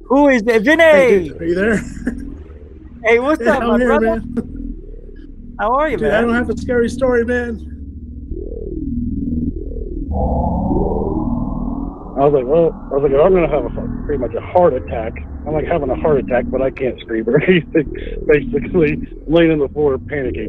Who is it? Hey, Vinny! dude, are you there? Hey, what's up, I'm my here, brother? man. How are you, Dude, I don't man? have a scary story, man. I'm gonna have pretty much a heart attack. I'm like having a heart attack, but I can't scream or anything. Basically, laying on the floor, panicking.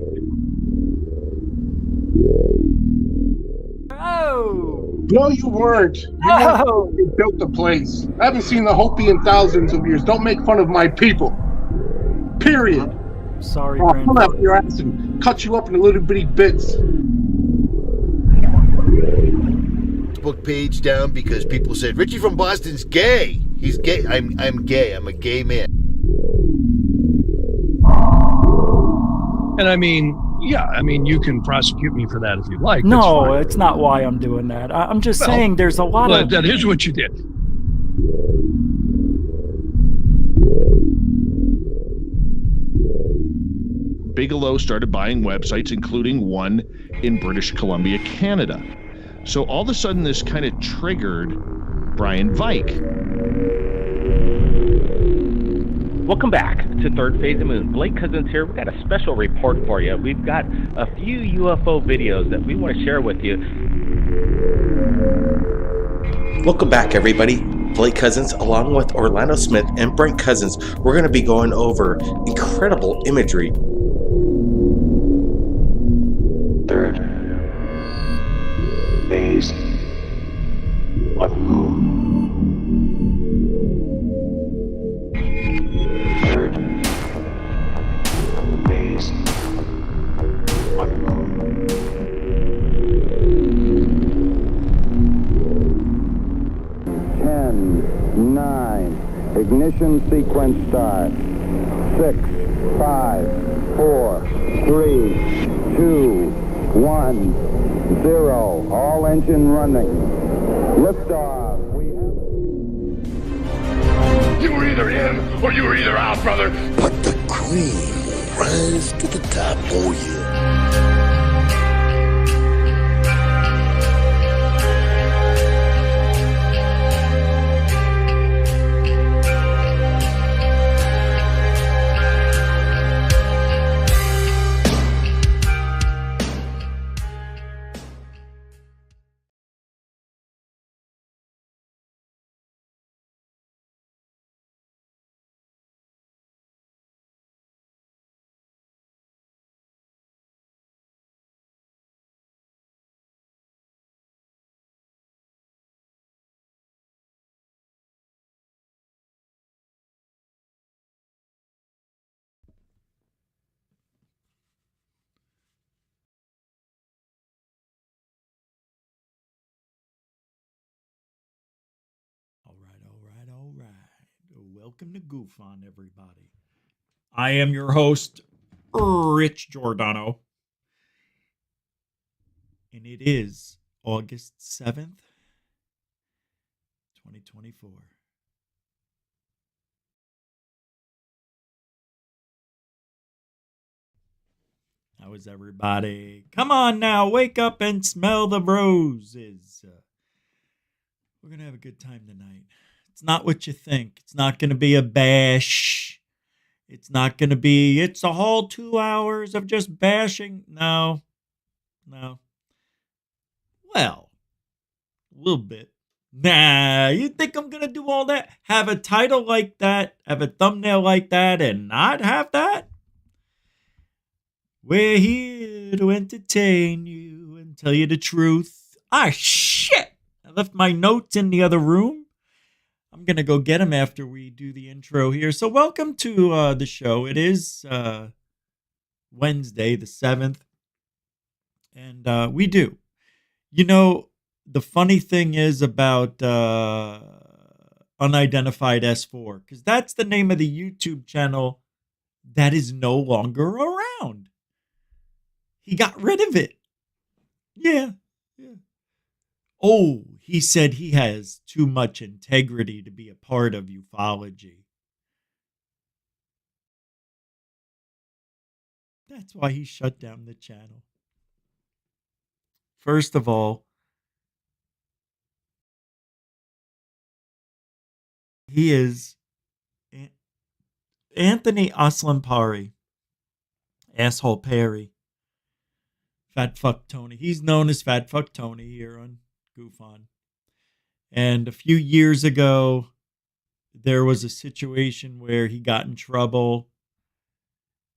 Oh! No, you weren't. You weren't. Oh! You built the place. I haven't seen the Hopi in thousands of years. Don't make fun of my people. Period. Sorry, I'll pull out grandfather. your ass and cut you up into little bitty bits. Facebook page down because people said Richie from Boston's gay. He's gay. I'm gay. I'm a gay man. And I mean, yeah, you can prosecute me for that if you like. No, it's not why I'm doing that. I'm just saying there's a lot of... That is what you did. Bigelow started buying websites, including one in British Columbia, Canada. So all of a sudden, this kind of triggered Brian Vike. Welcome back to Third Phase of Moon. Blake Cousins here. We've got a special report for you. We've got a few UFO videos that we want to share with you. Welcome back, everybody. Blake Cousins, along with Orlando Smith and Brent Cousins, we're going to be going over incredible imagery. Third phase of moon. Third phase of moon. 10, 9, ignition sequence start. 6, 5, 4, 3, 2, 1, 0. All engine running. Liftoff. You were either in or you were either out, brother. But the cream will rise to the top. Oh yeah. All right. Welcome to GUFON, everybody. I am your host, Rich Giordano. And it is August 7th, 2024. How is everybody? Come on now, wake up and smell the roses. We're going to have a good time tonight. It's not what you think. It's not going to be a bash. It's not going to be, it's a whole 2 hours of just bashing. No. Well, a little bit. Nah, you think I'm going to do all that? Have a title like that, have a thumbnail like that, and not have that? We're here to entertain you and tell you the truth. Ah, shit! I left my notes in the other room. I'm going to go get them after we do the intro here. So welcome to the show. It is Wednesday, the 7th. And we do. You know, the funny thing is about Unidentified S4, because that's the name of the YouTube channel that is no longer around. He got rid of it. Yeah. Oh, he said he has too much integrity to be a part of ufology. That's why he shut down the channel. First of all, he is Anthony Eslempare, Asshole Perry, Fat Fuck Tony. He's known as Fat Fuck Tony here on GUFON. And a few years ago, there was a situation where he got in trouble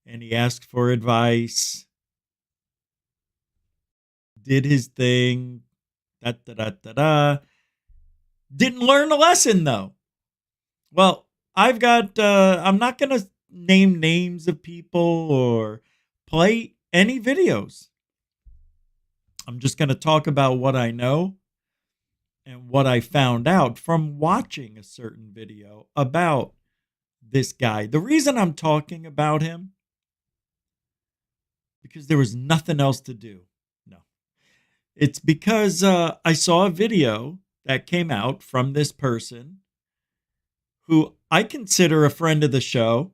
and he asked for advice, did his thing, Didn't learn a lesson, though. Well, I'm not going to name names of people or play any videos. I'm just going to talk about what I know and what I found out from watching a certain video about this guy. The reason I'm talking about him, because there was nothing else to do. No. It's because I saw a video that came out from this person who I consider a friend of the show,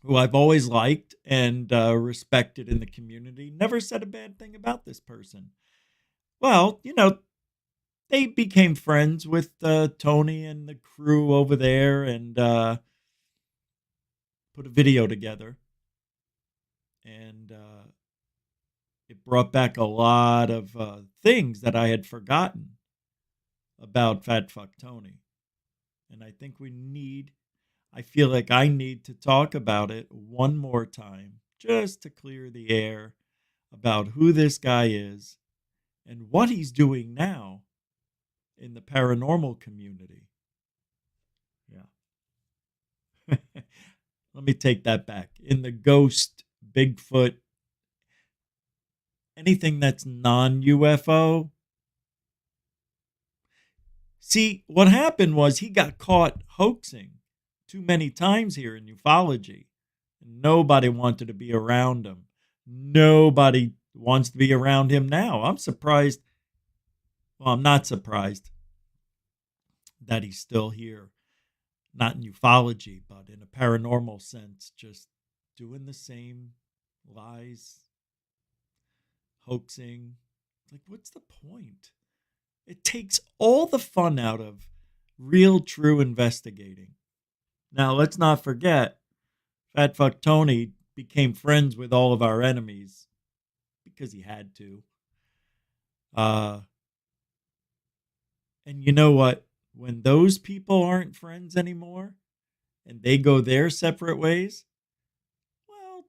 who I've always liked and respected in the community. Never said a bad thing about this person. Well, they became friends with Tony and the crew over there and put a video together. And it brought back a lot of things that I had forgotten about Fat Fuck Tony. And I think I feel like I need to talk about it one more time, just to clear the air about who this guy is and what he's doing now in the paranormal community. Yeah. Let me take that back. In the ghost, Bigfoot, anything that's non-UFO. See, what happened was he got caught hoaxing too many times here in UFOlogy. Nobody wanted to be around him. Nobody wants to be around him now. I'm surprised. Well, I'm not surprised that he's still here. Not in UFOlogy, but in a paranormal sense, just doing the same lies, hoaxing. Like, what's the point? It takes all the fun out of real, true investigating. Now, let's not forget, Fat Fuck Tony became friends with all of our enemies because he had to. And you know what? When those people aren't friends anymore and they go their separate ways, well,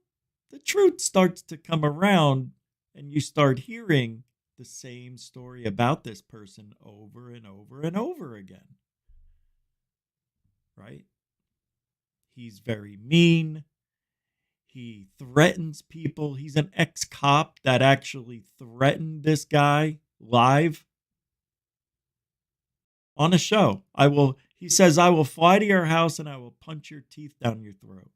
the truth starts to come around and you start hearing the same story about this person over and over and over again. Right? He's very mean. He threatens people. He's an ex-cop that actually threatened this guy live on a show. He says, I will fly to your house and I will punch your teeth down your throat.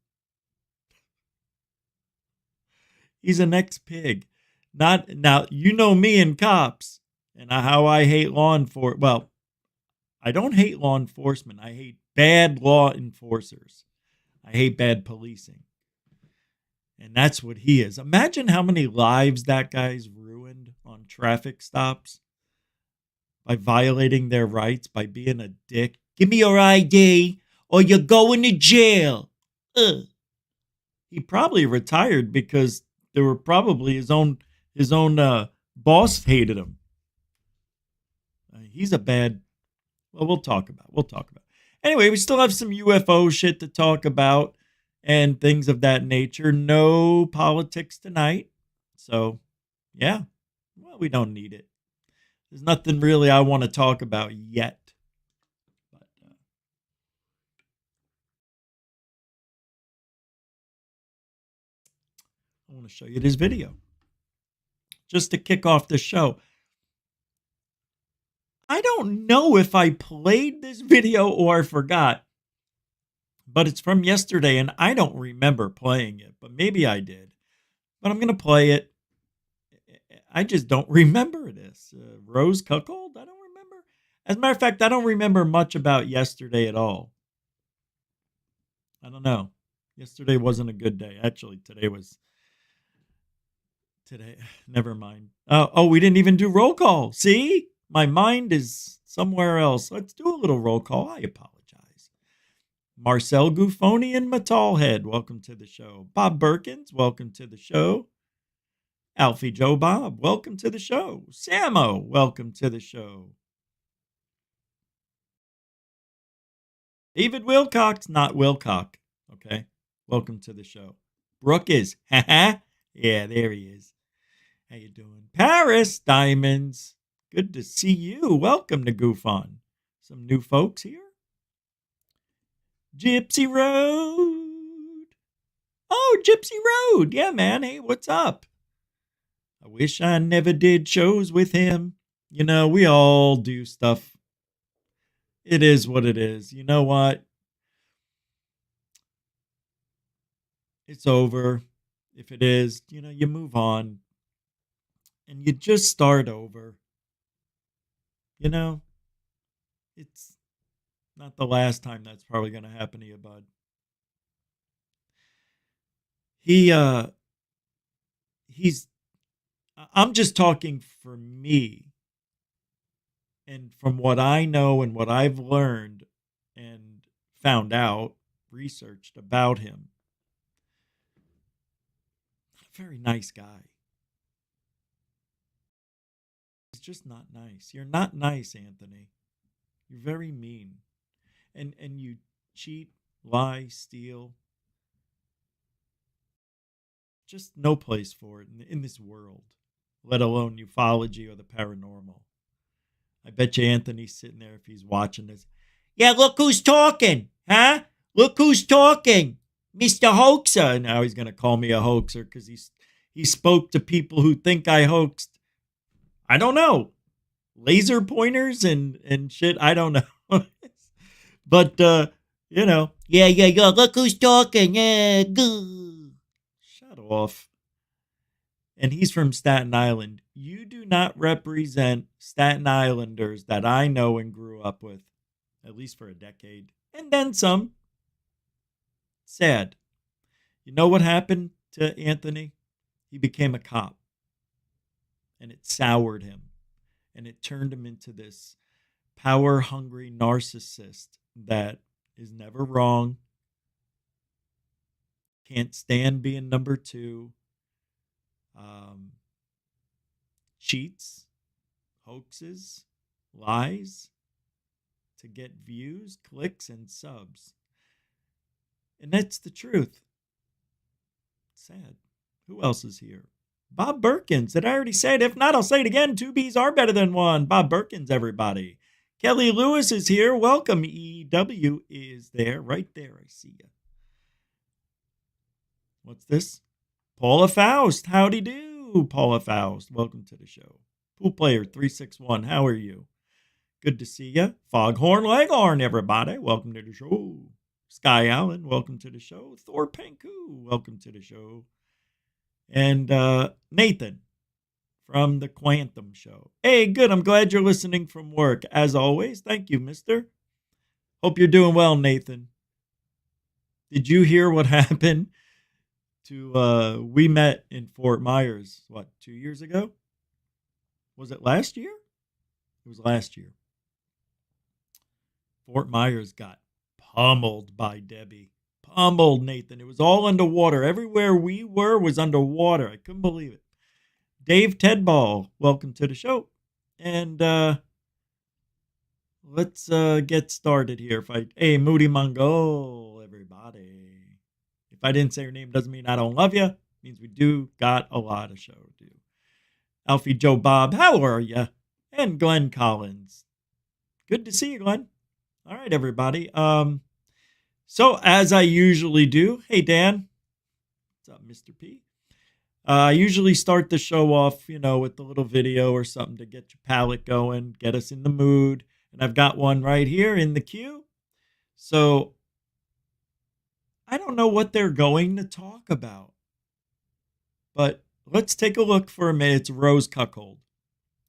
He's an ex-pig. Now, you know me and cops and how I hate law enforcement. Well, I don't hate law enforcement. I hate bad law enforcers. I hate bad policing. And that's what he is. Imagine how many lives that guy's ruined on traffic stops by violating their rights, by being a dick. Give me your ID or you're going to jail. Ugh. He probably retired because there were probably his own boss hated him. He's a bad. Well, we'll talk about. Anyway, we still have some UFO shit to talk about and things of that nature. No politics tonight. So, yeah. Well, we don't need it. There's nothing really I want to talk about yet. But, I want to show you this video. Just to kick off the show. I don't know if I played this video or I forgot. But it's from yesterday and I don't remember playing it. But maybe I did. But I'm going to play it. I just don't remember this. Rose Cuckold? I don't remember. As a matter of fact, I don't remember much about yesterday at all. I don't know. Yesterday wasn't a good day. Actually, today. Never mind. Oh, we didn't even do roll call. See? My mind is somewhere else. Let's do a little roll call. I apologize. Marcel Gufonian Metalhead, welcome to the show. Bob Perkins, welcome to the show. Alfie Joe Bob, welcome to the show. Samo, welcome to the show. David Wilcox, not Wilcock, okay? Welcome to the show. Brooke is, haha. Yeah, there he is. How you doing? Paris Diamonds, good to see you. Welcome to GUFON. Some new folks here. Gypsy Road. Oh, Gypsy Road. Yeah, man. Hey, what's up? I wish I never did shows with him. You know, we all do stuff. It is what it is. You know what? It's over. If it is, you know, you move on. And you just start over. You know? It's not the last time that's probably going to happen to you, bud. I'm just talking for me. And from what I know and what I've learned and found out, researched about him, a very nice guy. He's just not nice. You're not nice, Anthony. You're very mean. And you cheat, lie, steal. Just no place for it in this world, let alone ufology or the paranormal. I bet you Anthony's sitting there if he's watching this. Yeah, look who's talking, huh? Look who's talking, Mr. Hoaxer. Now he's going to call me a hoaxer because he spoke to people who think I hoaxed. I don't know. Laser pointers and shit. I don't know. But, you know. Yeah. Look who's talking. Yeah. Shut off. And he's from Staten Island. You do not represent Staten Islanders that I know and grew up with, at least for a decade, and then some. Sad. You know what happened to Anthony? He became a cop, and it soured him, and it turned him into this power-hungry narcissist that is never wrong, can't stand being number two, cheats, hoaxes, lies to get views, clicks, and subs. And that's the truth. Sad. Who else is here? Bob Perkins. Did I already say it? If not, I'll say it again. 2 B's are better than 1. Bob Perkins, everybody. Kelly Lewis is here. Welcome. EW is there. Right there. I see you. What's this? Paula Faust. Howdy do, Paula Faust. Welcome to the show. Pool Player 361. How are you? Good to see you. Foghorn Leghorn, everybody. Welcome to the show. Sky Allen. Welcome to the show. Thor Panku. Welcome to the show. And Nathan from the Quantum Show. Hey, good. I'm glad you're listening from work. As always, thank you, mister. Hope you're doing well, Nathan. Did you hear what happened to, we met in Fort Myers, 2 years ago? Was it last year? It was last year. Fort Myers got pummeled by Debbie. Pummeled, Nathan. It was all underwater. Everywhere we were was underwater. I couldn't believe it. Dave Tedball, welcome to the show. And let's get started here. Hey, Moody Mongol, everybody. If I didn't say your name, doesn't mean I don't love you. It means we do got a lot of show to do. Alfie Joe Bob, how are you? And Glenn Collins. Good to see you, Glenn. All right, everybody. So as I usually do, hey, Dan. What's up, Mr. P? I usually start the show off, with a little video or something to get your palate going, get us in the mood. And I've got one right here in the queue. So I don't know what they're going to talk about. But let's take a look for a minute. It's Rose Cuckold.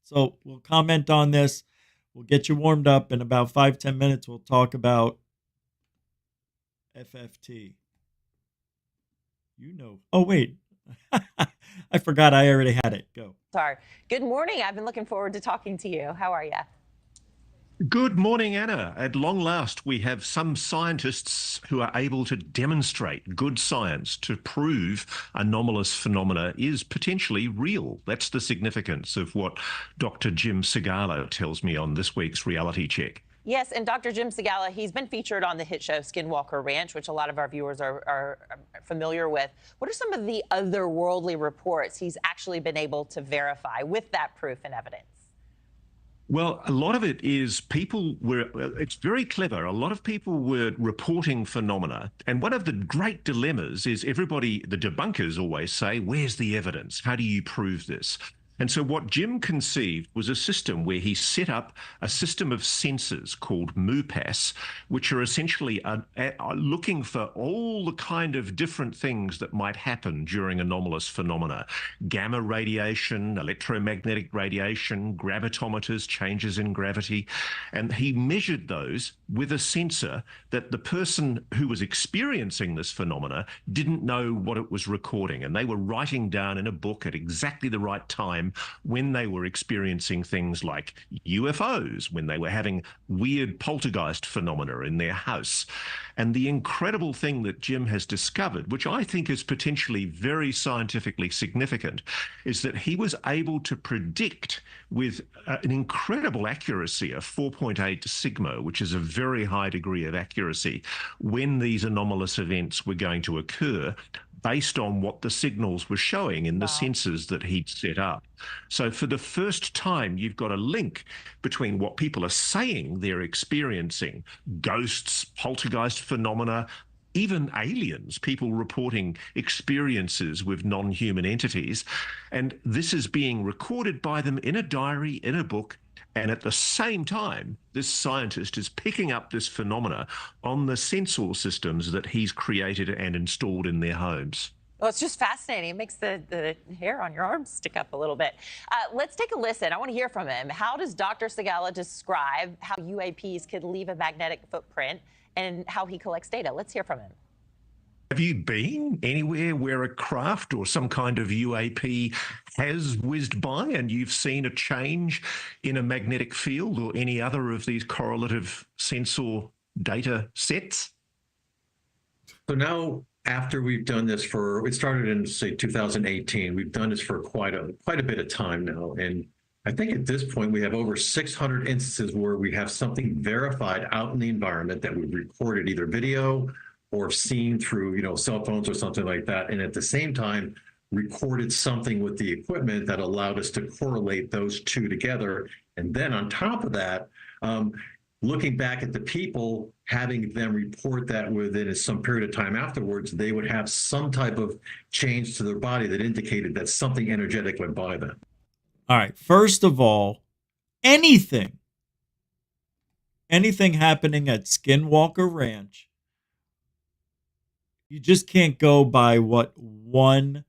So we'll comment on this. We'll get you warmed up. In about 5-10 minutes, we'll talk about FFT. Oh, wait. I forgot I already had it. Go. Sorry. Good morning. I've been looking forward to talking to you. How are you? Good morning, Anna. At long last, we have some scientists who are able to demonstrate good science to prove anomalous phenomena is potentially real. That's the significance of what Dr. Jim Segala tells me on this week's Reality Check. Yes, and Dr. Jim Segala, he's been featured on the hit show Skinwalker Ranch, which a lot of our viewers are familiar with. What are some of the otherworldly reports he's actually been able to verify with that proof and evidence? Well, a lot of it is it's very clever. A lot of people were reporting phenomena. And one of the great dilemmas is the debunkers always say, where's the evidence? How do you prove this? And so what Jim conceived was a system where he set up a system of sensors called MUPAS, which are essentially looking for all the kind of different things that might happen during anomalous phenomena. Gamma radiation, electromagnetic radiation, gravitometers, changes in gravity. And he measured those with a sensor that the person who was experiencing this phenomena didn't know what it was recording. And they were writing down in a book at exactly the right time when they were experiencing things like UFOs, when they were having weird poltergeist phenomena in their house. And the incredible thing that Jim has discovered, which I think is potentially very scientifically significant, is that he was able to predict with an incredible accuracy of 4.8 sigma, which is a very high degree of accuracy, when these anomalous events were going to occur, based on what the signals were showing in the sensors that he'd set up. So for the first time, you've got a link between what people are saying they're experiencing, ghosts, poltergeist phenomena, even aliens, people reporting experiences with non-human entities. And this is being recorded by them in a diary, in a book. And at the same time, this scientist is picking up this phenomena on the sensor systems that he's created and installed in their homes. Well, it's just fascinating. It makes the hair on your arms stick up a little bit. Let's take a listen. I want to hear from him. How does Dr. Segala describe how UAPs could leave a magnetic footprint and how he collects data? Let's hear from him. Have you been anywhere where a craft or some kind of UAP has whizzed by and you've seen a change in a magnetic field or any other of these correlative sensor data sets? So now, after we've done this it started in, say, 2018, we've done this for quite a bit of time now. And I think at this point, we have over 600 instances where we have something verified out in the environment that we've recorded either video or seen through, cell phones or something like that. And at the same time, recorded something with the equipment that allowed us to correlate those two together. And then on top of that, looking back at the people, having them report that within some period of time afterwards, they would have some type of change to their body that indicated that something energetic went by them. All right. First of all, anything happening at Skinwalker Ranch, you just can't go by what one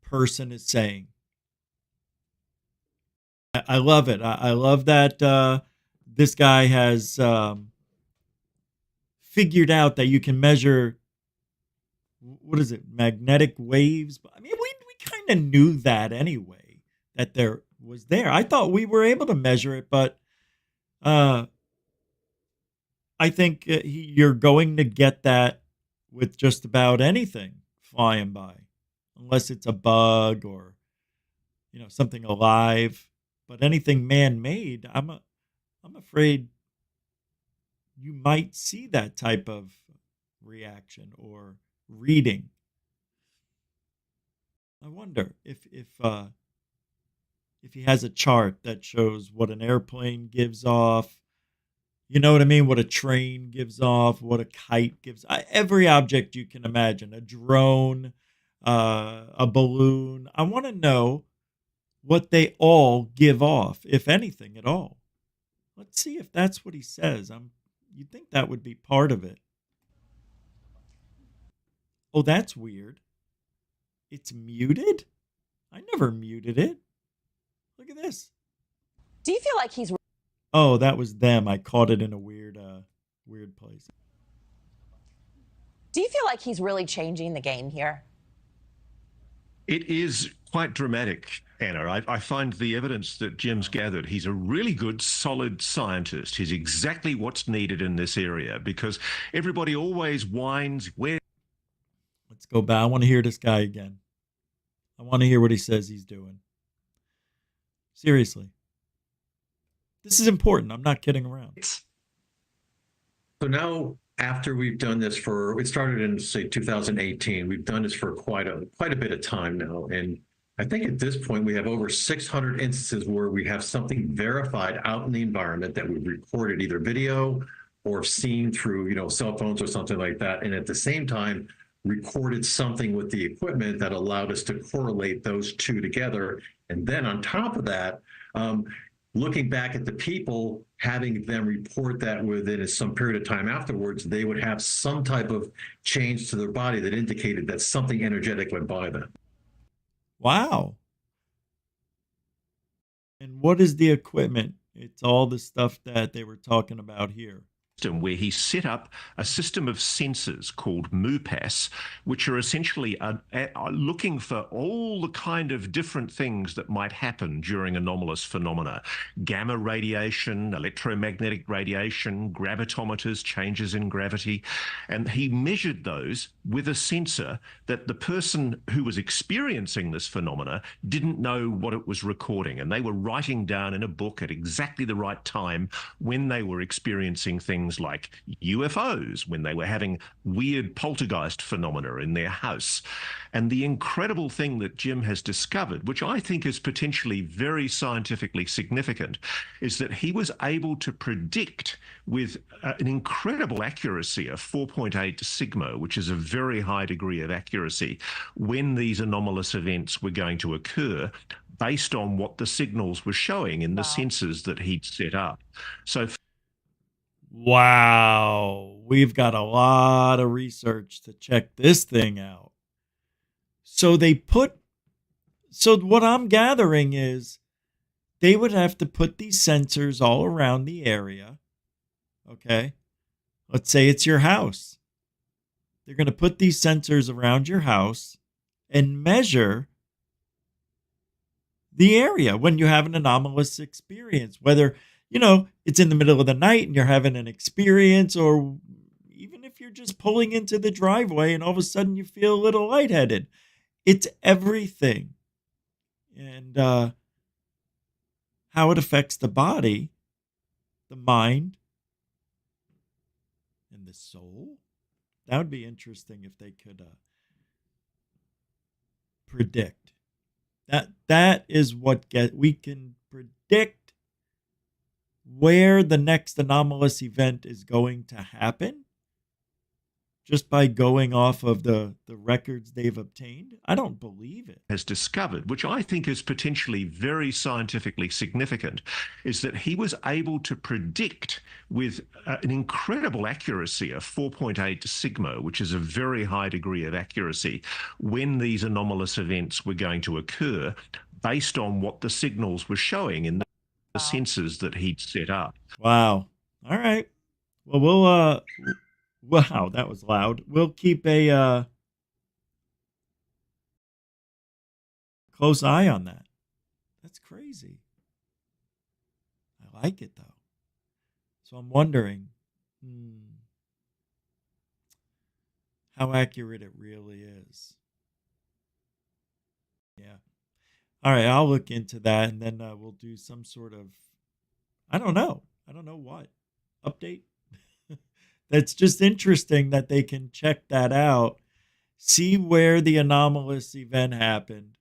person is saying. I love it. I love that this guy has figured out that you can measure, what is it, magnetic waves? I mean, we kind of knew that anyway, that there was there. I thought we were able to measure it, but I think you're going to get that with just about anything flying by, unless it's a bug or, something alive. But anything man-made, I'm afraid you might see that type of reaction or reading. I wonder if he has a chart that shows what an airplane gives off. You know what I mean? What a train gives off, what a kite gives. Every object you can imagine, a drone, a balloon. I want to know what they all give off, if anything at all. Let's see if that's what he says. You'd think that would be part of it. Oh, that's weird. It's muted? I never muted it. Look at this. Do you feel like he's... Oh, that was them. I caught it in a weird place. Do you feel like he's really changing the game here? It is quite dramatic. Anna. I find the evidence that Jim's gathered, he's a really good, solid scientist. He's exactly what's needed in this area because everybody always whines, where. Let's go back. I want to hear this guy again. I want to hear what he says he's doing. Seriously. This is important. I'm not kidding around. So now, after we've done this for, it started in, say, 2018, we've done this for quite a bit of time now. And I think at this point, we have over 600 instances where we have something verified out in the environment that we've recorded either video or seen through, cell phones or something like that. And at the same time, recorded something with the equipment that allowed us to correlate those two together. And then on top of that, looking back at the people, having them report that within some period of time afterwards, they would have some type of change to their body that indicated that something energetic went by them. Wow. And what is the equipment? It's all the stuff that they were talking about here. Where he set up a system of sensors called MUPAS, which are essentially looking for all the kind of different things that might happen during anomalous phenomena. Gamma radiation, electromagnetic radiation, gravitometers, changes in gravity. And he measured those with a sensor that the person who was experiencing this phenomena didn't know what it was recording. And they were writing down in a book at exactly the right time when they were experiencing things like UFOs, when they were having weird poltergeist phenomena in their house. And the incredible thing that Jim has discovered, which I think is potentially very scientifically significant, is that he was able to predict with an incredible accuracy of 4.8 sigma, which is a very high degree of accuracy, when these anomalous events were going to occur based on what the signals were showing in the sensors that he'd set up. So wow, we've got a lot of research to check this thing out. So what I'm gathering is they would have to put these sensors all around the area. Okay. Let's say it's your house. They're going to put these sensors around your house and measure the area when you have an anomalous experience, whether it's in the middle of the night and you're having an experience, or even if you're just pulling into the driveway and all of a sudden you feel a little lightheaded. It's everything. And how it affects the body, the mind, and the soul. That would be interesting if they could predict. That is what we can predict where the next anomalous event is going to happen just by going off of the records they've obtained. I don't believe it. Has discovered, which I think is potentially very scientifically significant, is that he was able to predict with an incredible accuracy of 4.8 sigma, which is a very high degree of accuracy, when these anomalous events were going to occur based on what the signals were showing in the sensors that he'd set up. Wow. All right. Well, wow, that was loud. We'll keep a close eye on that. That's crazy. I like it, though. So I'm wondering how accurate it really is. Yeah. All right, I'll look into that, and then we'll do some sort of, I don't know what, update. That's just interesting that they can check that out, see where the anomalous event happened.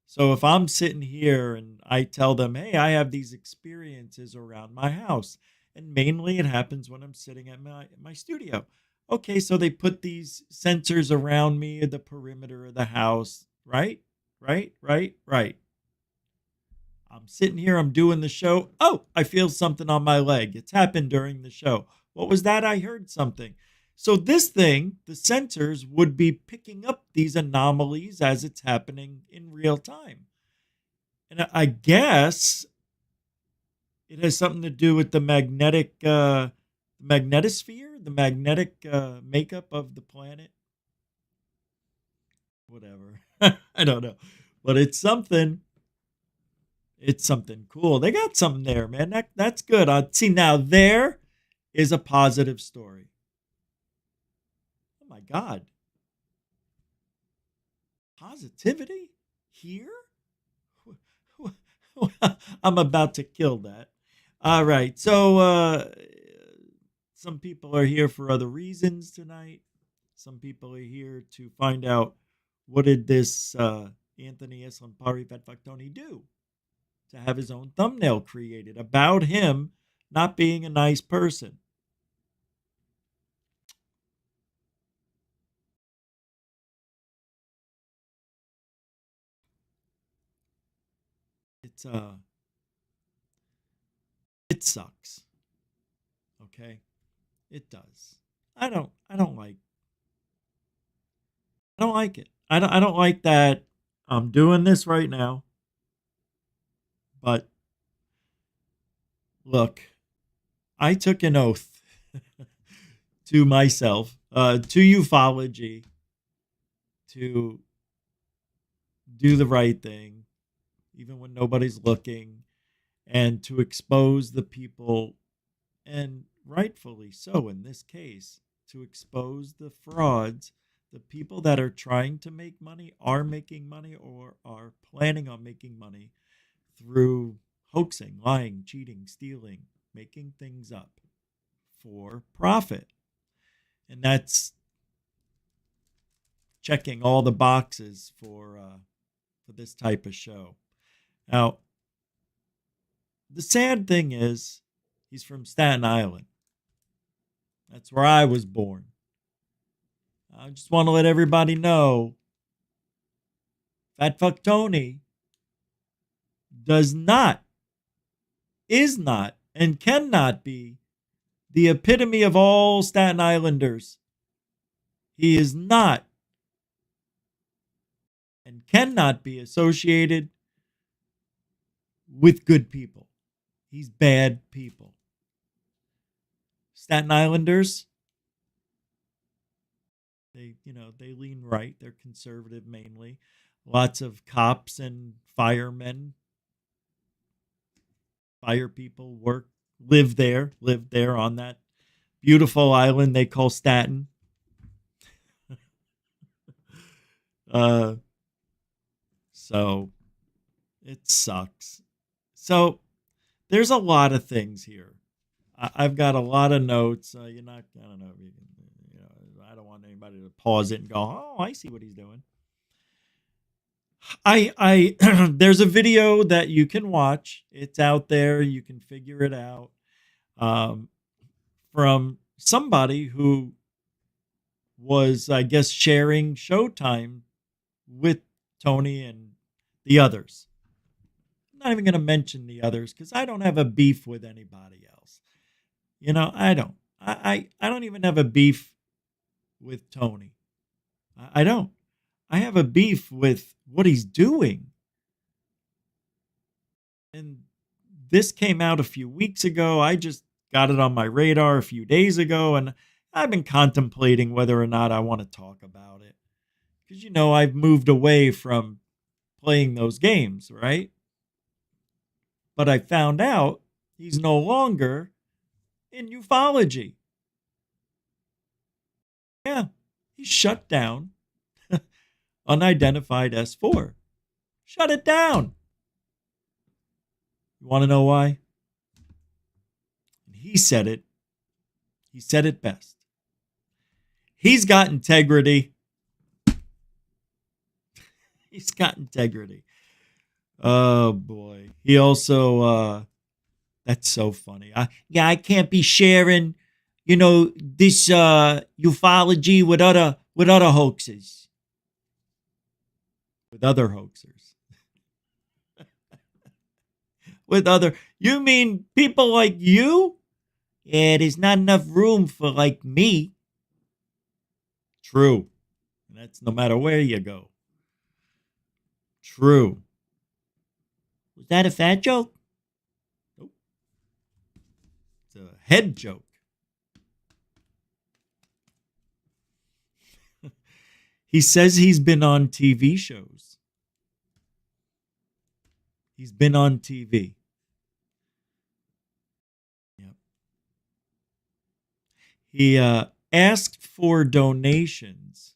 So if I'm sitting here and I tell them, hey, I have these experiences around my house, and mainly it happens when I'm sitting at my studio. Okay, so they put these sensors around me at the perimeter of the house, right? I'm sitting here, I'm doing the show. Oh, I feel something on my leg. It's happened during the show. What was that? I heard something. So this thing, the sensors would be picking up these anomalies as it's happening in real time. And I guess it has something to do with the magnetosphere, the magnetic makeup of the planet. Whatever. I don't know. But it's something. It's something cool. They got something there, man. That's good. See, now there is a positive story. Oh my God. Positivity here? I'm about to kill that. All right. So some people are here for other reasons tonight. Some people are here to find out what did this Anthony Eslempare Fatfactoni do to have his own thumbnail created about him not being a nice person. It sucks. Okay? It does. I don't like it. I don't like that I'm doing this right now. But look, I took an oath to myself, to UFOlogy, to do the right thing, even when nobody's looking, and to expose the people, and rightfully so in this case, to expose the frauds, the people that are trying to make money, are making money, or are planning on making money through hoaxing, lying, cheating, stealing, making things up for profit. And that's checking all the boxes for this type of show. Now, the sad thing is, he's from Staten Island. That's where I was born. I just want to let everybody know, Fatfactoni is not, and cannot be the epitome of all Staten Islanders. He is not and cannot be associated with good people. He's bad people. Staten Islanders, they lean right. They're conservative mainly. Lots of cops and firemen, fire people live there on that beautiful island they call Staten. So it sucks. So there's a lot of things here. I've got a lot of notes. I don't know if you can, I don't want anybody to pause it and go, oh, I see what he's doing. I there's a video that you can watch. It's out there. You can figure it out. From somebody who was, I guess, sharing Showtime with Tony and the others. I'm not even going to mention the others because I don't have a beef with anybody else. I don't. I don't even have a beef with Tony. I don't. I have a beef with what he's doing. And this came out a few weeks ago. I just got it on my radar a few days ago, and I've been contemplating whether or not I want to talk about it. Because, I've moved away from playing those games, right? But I found out he's no longer in UFOlogy. Yeah, he shut down Unidentified S4. Shut it down. You want to know why? He said it. He said it best. He's got integrity. He's got integrity. Oh, boy. He also, that's so funny. I can't be sharing, this UFOlogy with other hoaxes. With other hoaxers. You mean people like you? Yeah, there's not enough room for like me. True. That's no matter where you go. True. Was that a fat joke? Nope. It's a head joke. He says he's been on TV shows. He's been on TV. Yep. He asked for donations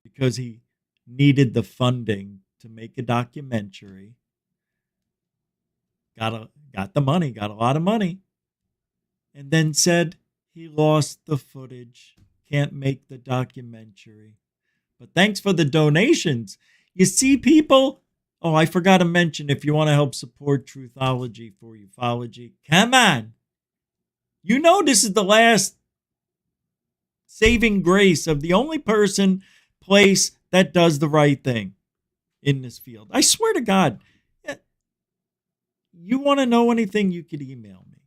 because he needed the funding to make a documentary. Got the money, got a lot of money, and then said he lost the footage, can't make the documentary. But thanks for the donations. You see, people? Oh, I forgot to mention, if you want to help support Truthology for UFOlogy, come on. You know this is the last saving grace of the only place that does the right thing in this field. I swear to God, you want to know anything, you could email me.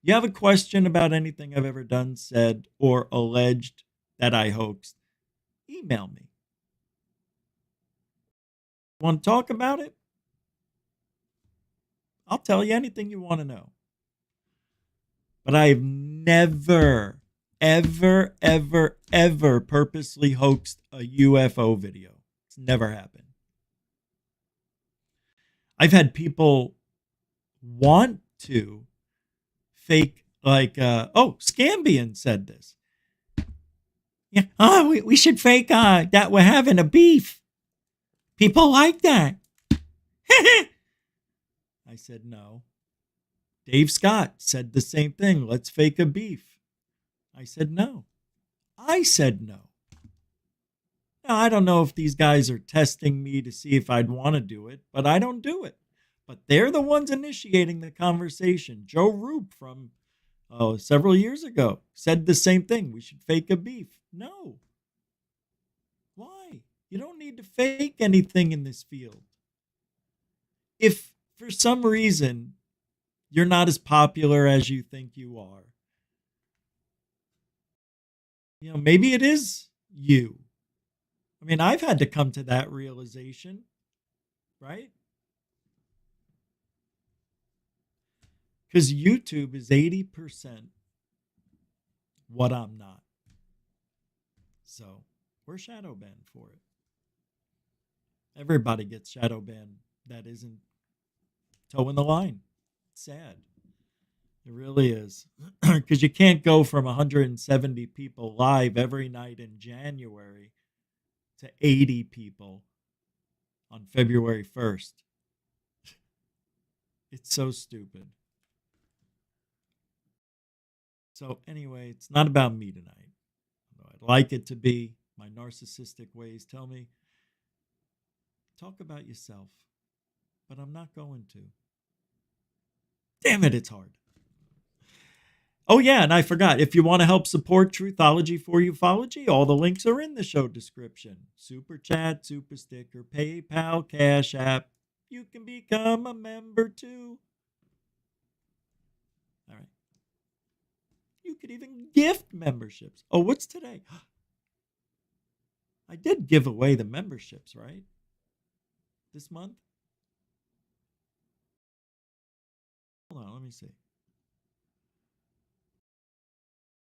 You have a question about anything I've ever done, said, or alleged that I hoaxed, email me. Want to talk about it? I'll tell you anything you want to know. But I've never, ever, ever, ever purposely hoaxed a UFO video. It's never happened. I've had people want to fake, like, Scambian said this. Yeah, we should fake that we're having a beef. People like that. I said no. Dave Scott said the same thing. Let's fake a beef. I said no. I said no. Now, I don't know if these guys are testing me to see if I'd want to do it, but I don't do it. But they're the ones initiating the conversation. Joe Roop from several years ago said the same thing. We should fake a beef. No. Why? You don't need to fake anything in this field. If for some reason you're not as popular as you think you are, maybe it is you. I mean, I've had to come to that realization, right? Because YouTube is 80% what I'm not. So we're shadow banned for it. Everybody gets shadow banned that isn't toeing the line. It's sad. It really is. Because you can't go from 170 people live every night in January to 80 people on February 1st. It's so stupid. So anyway, it's not about me tonight. I'd like it to be. My narcissistic ways tell me, talk about yourself. But I'm not going to. Damn it, it's hard. Oh yeah, and I forgot. If you want to help support Truthology for UFOlogy, all the links are in the show description. Super Chat, Super Sticker, PayPal, Cash App. You can become a member too. All right. You could even gift memberships. Oh, what's today? I did give away the memberships, right? This month? Hold on, let me see.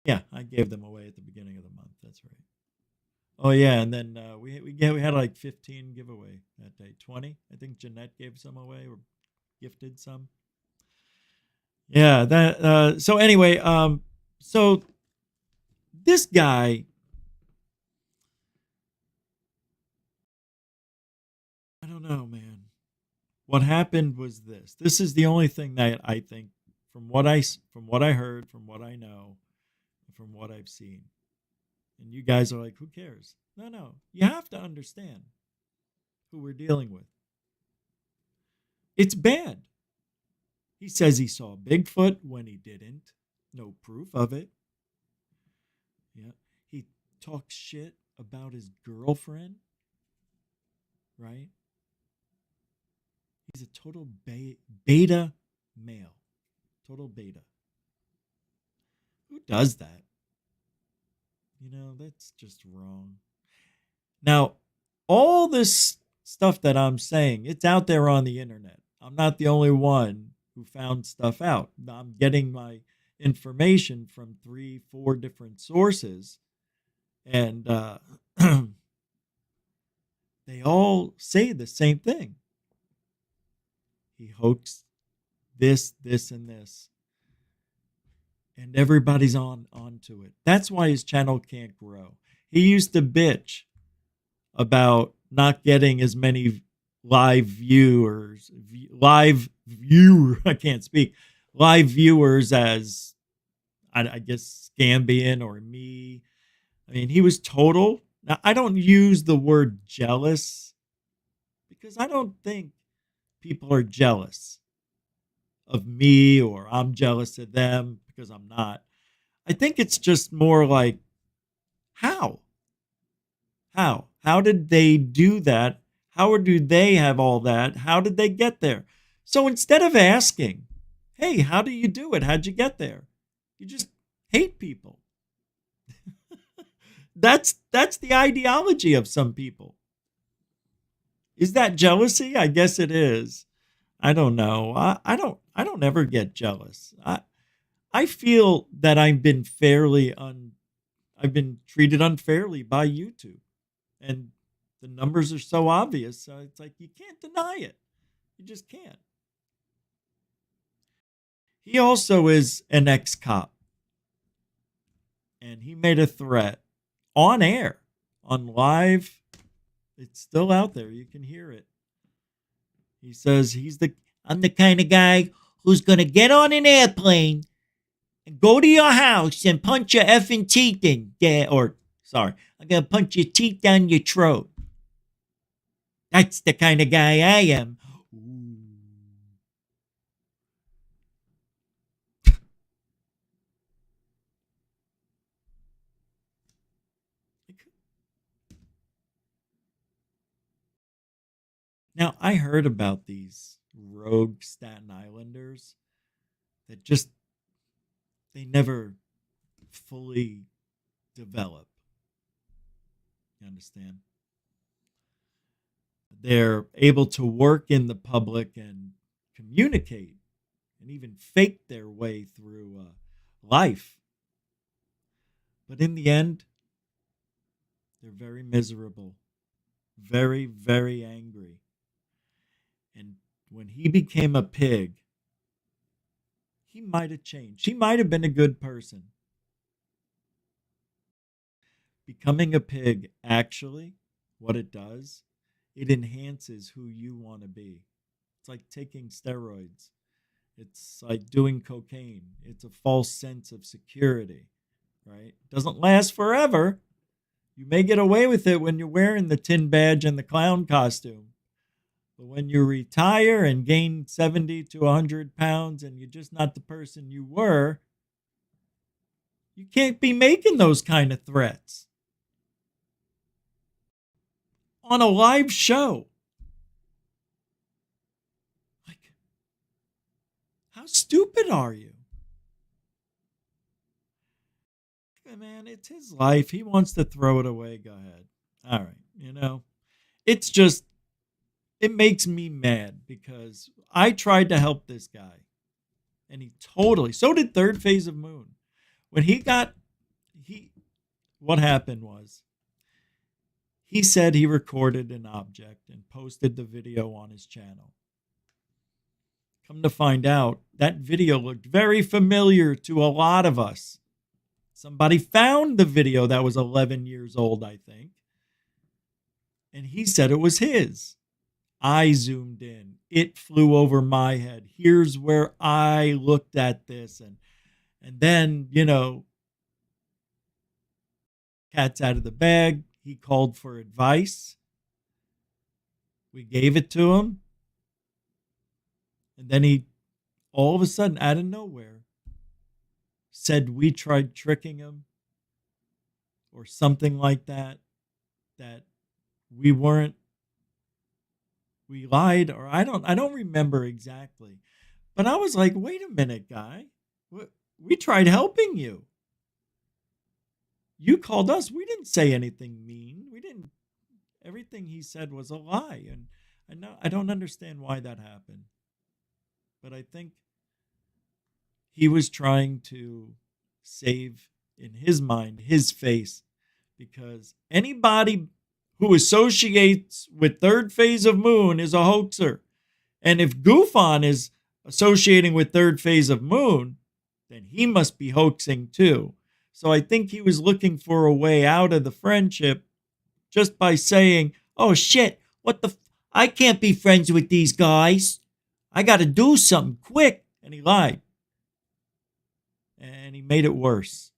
Yeah, I gave them away at the beginning of the month. That's right. Oh yeah, and then we had like 15 giveaway that day. 20. I think Jeanette gave some away or gifted some. Yeah, that. So anyway, so this guy. I don't know, man. What happened was this. This is the only thing that I think, from what I heard, from what I know, from what I've seen. And you guys are like, who cares? No. You have to understand who we're dealing with. It's bad. He says he saw Bigfoot when he didn't. No proof of it. Yeah. He talks shit about his girlfriend. Right? He's a total beta male. Total beta. Who does that? That's just wrong. Now, all this stuff that I'm saying, it's out there on the internet. I'm not the only one who found stuff out. I'm getting my information from 3-4 different sources. And they all say the same thing. He hoaxed this, this, and this. And everybody's onto it. That's why his channel can't grow. He used to bitch about not getting as many live viewers as I guess Scambian or me. I mean, he was total. Now, I don't use the word jealous because I don't think people are jealous of me or I'm jealous of them, because I'm not. I think it's just more like, how? How did they do that? How do they have all that? How did they get there? So instead of asking, hey, how do you do it? How'd you get there? You just hate people. That's the ideology of some people. Is that jealousy? I guess it is. I don't know. I don't ever get jealous. I feel that I've been treated unfairly by YouTube. And the numbers are so obvious. So it's like you can't deny it. You just can't. He also is an ex-cop. And he made a threat on air, on live. It's still out there. You can hear it. He says I'm the kind of guy who's going to get on an airplane and go to your house and punch your effing teeth in. I'm going to punch your teeth down your throat. That's the kind of guy I am. Now, I heard about these rogue Staten Islanders that they never fully develop. You understand? They're able to work in the public and communicate and even fake their way through life. But in the end, they're very miserable, very, very angry. And when he became a pig, he might have changed. He might have been a good person. Becoming a pig, actually, what it does, it enhances who you want to be. It's like taking steroids. It's like doing cocaine. It's a false sense of security, right? It doesn't last forever. You may get away with it when you're wearing the tin badge and the clown costume. But when you retire and gain 70 to 100 pounds and you're just not the person you were, you can't be making those kind of threats on a live show. Like, how stupid are you? Man, it's his life. He wants to throw it away. Go ahead. All right. It's just, it makes me mad because I tried to help this guy. And so did Third Phase of Moon. When what happened was, he said he recorded an object and posted the video on his channel. Come to find out, that video looked very familiar to a lot of us. Somebody found the video that was 11 years old, I think. And he said it was his. I zoomed in. It flew over my head. Here's where I looked at this. And then, cat's out of the bag. He called for advice. We gave it to him. And then he, all of a sudden, out of nowhere, said we tried tricking him or something like that we lied, or I don't remember exactly. But I was like, wait a minute, guy. We tried helping you. You called us. We didn't say anything mean. Everything he said was a lie. And I don't understand why that happened. But I think he was trying to save, in his mind, his face, because anybody who associates with third phase of moon is a hoaxer. And if GUFON is associating with third phase of moon, then he must be hoaxing too. So I think he was looking for a way out of the friendship just by saying, oh shit, I can't be friends with these guys. I got to do something quick. And he lied. And he made it worse.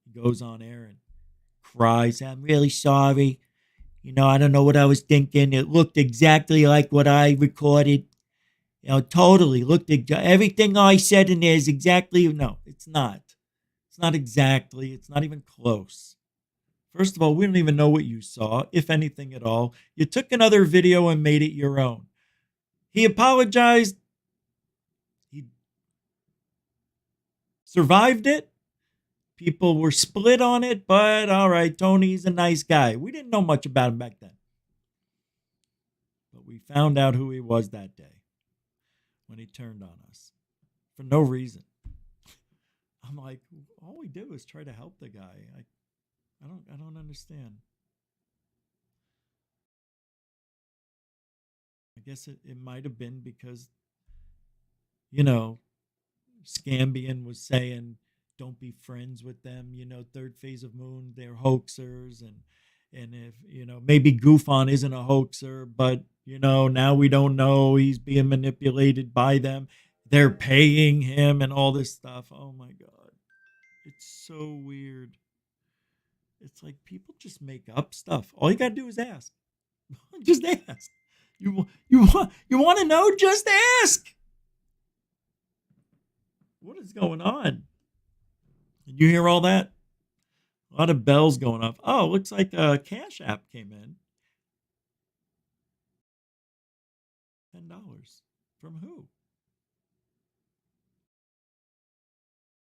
He goes on air and cries, I'm really sorry. I don't know what I was thinking. It looked exactly like what I recorded. Totally looked everything I said in there is exactly. No, it's not. It's not exactly. It's not even close. First of all, we don't even know what you saw, if anything at all. You took another video and made it your own. He apologized. He survived it. People were split on it, but all right, Tony's a nice guy. We didn't know much about him back then. But we found out who he was that day when he turned on us for no reason. I'm like, all we did was try to help the guy. I don't understand. I guess it might have been because, Scambian was saying, don't be friends with them. Third phase of moon, they're hoaxers. And if, maybe GUFON isn't a hoaxer, but, now we don't know. He's being manipulated by them. They're paying him and all this stuff. Oh, my God. It's so weird. It's like people just make up stuff. All you got to do is ask. Just ask. You want to know? Just ask. What is going on? Did you hear all that? A lot of bells going off. Oh, looks like a Cash App came in. $10. From who?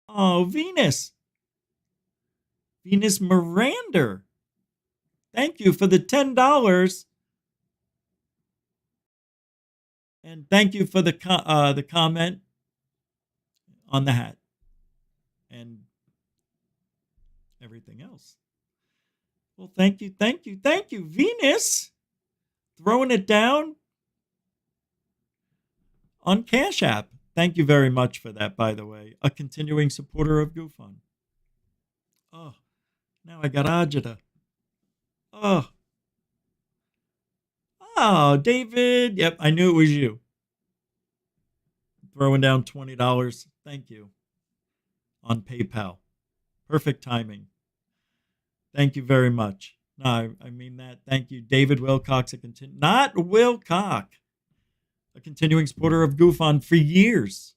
Oh, Venus. Venus Miranda. Thank you for the $10. And thank you for the comment on the hat. And everything else. Well, thank you, Venus. Throwing it down on Cash App. Thank you very much for that, by the way. A continuing supporter of GUFON. Oh, now I got Ajita. Oh, David. Yep, I knew it was you. Throwing down $20. Thank you. On PayPal. Perfect timing. Thank you very much. No, I mean that. Thank you. David Wilcox, not Wilcock. A continuing supporter of GUFON for years.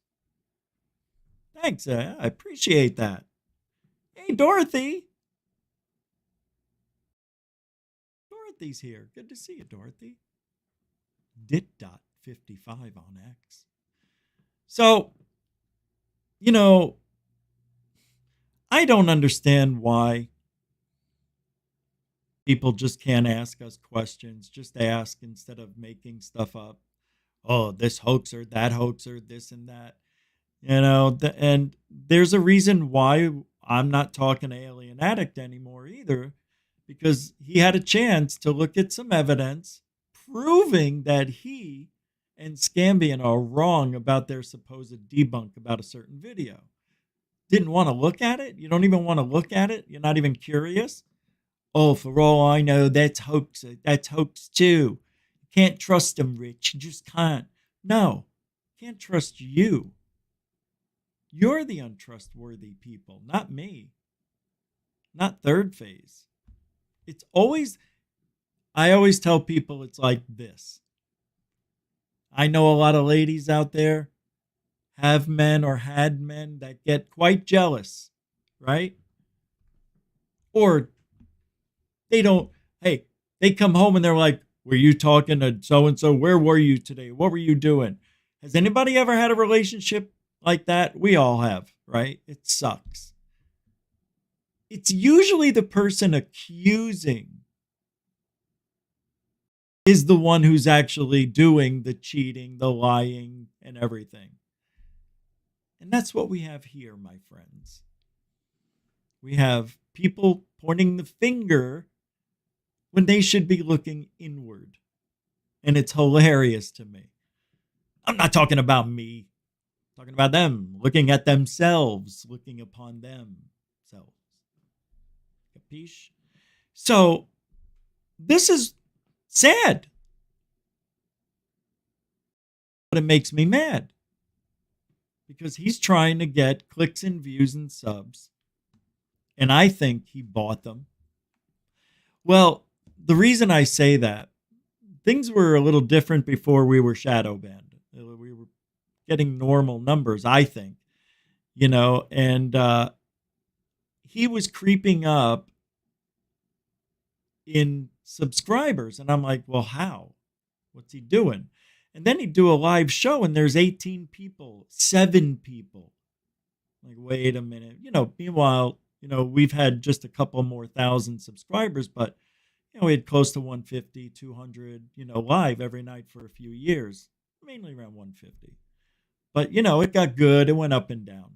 Thanks. I appreciate that. Hey, Dorothy. Dorothy's here. Good to see you, Dorothy. Dit.55 on X. So, I don't understand why people just can't ask us questions. Just ask instead of making stuff up. Oh, this hoaxer, that hoaxer, this and that. And there's a reason why I'm not talking Alien Addict anymore either, because he had a chance to look at some evidence proving that he and Scambian are wrong about their supposed debunk about a certain video. Didn't want to look at it? You don't even want to look at it? You're not even curious? Oh, for all I know, that's hoax. That's hoax too. Can't trust him, Rich. You just can't. No, can't trust you. You're the untrustworthy people, not me. Not third phase. I always tell people it's like this. I know a lot of ladies out there have men or had men that get quite jealous, right? Or they come home and they're like, were you talking to so-and-so? Where were you today? What were you doing? Has anybody ever had a relationship like that? We all have, right? It sucks. It's usually the person accusing is the one who's actually doing the cheating, the lying, and everything. And that's what we have here, my friends. We have people pointing the finger when they should be looking inward. And it's hilarious to me. I'm not talking about me. I'm talking about them, looking at themselves, looking upon themselves. Capiche? So, this is sad. But it makes me mad. Because he's trying to get clicks and views and subs. And I think he bought them. Well, the reason I say that, things were a little different before we were shadow banned. We were getting normal numbers, I think. And he was creeping up in subscribers. And I'm like, well, how? What's he doing? And then he'd do a live show and there's 18 people, 7 people. Like, wait a minute. Meanwhile, we've had just a couple more thousand subscribers, but, we had close to 150, 200, live every night for a few years, mainly around 150. But, it got good. It went up and down.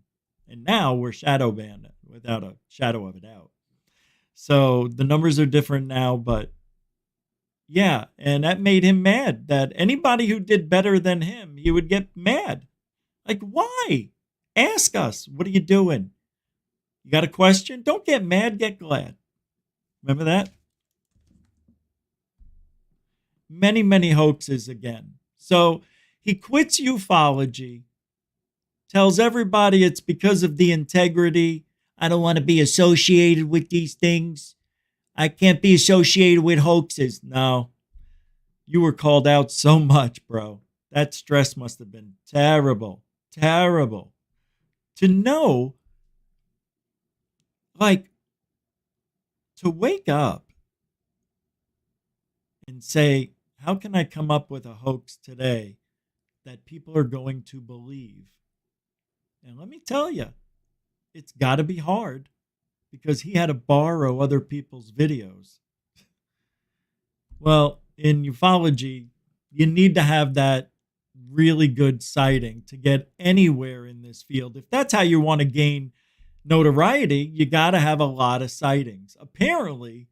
And now we're shadow banned without a shadow of a doubt. So the numbers are different now, but yeah, and that made him mad that anybody who did better than him, he would get mad. Like, why? Ask us. What are you doing? You got a question? Don't get mad, get glad. Remember that? Many, many hoaxes again. So he quits ufology, tells everybody it's because of the integrity. I don't want to be associated with these things. I can't be associated with hoaxes. No, you were called out so much, bro. That stress must have been terrible, terrible. To know, like, to wake up and say, how can I come up with a hoax today that people are going to believe? And let me tell you, it's got to be hard because he had to borrow other people's videos. Well, in ufology, you need to have that really good sighting to get anywhere in this field. If that's how you want to gain notoriety, you got to have a lot of sightings. Apparently,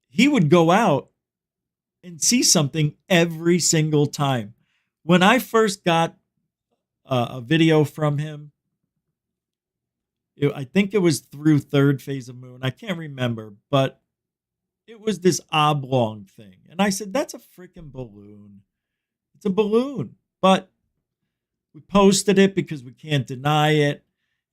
he would go out and see something every single time. When I first got a video from him, I think it was through Third Phase of Moon. I can't remember, but it was this oblong thing. And I said, that's a freaking balloon. It's a balloon. But we posted it because we can't deny it.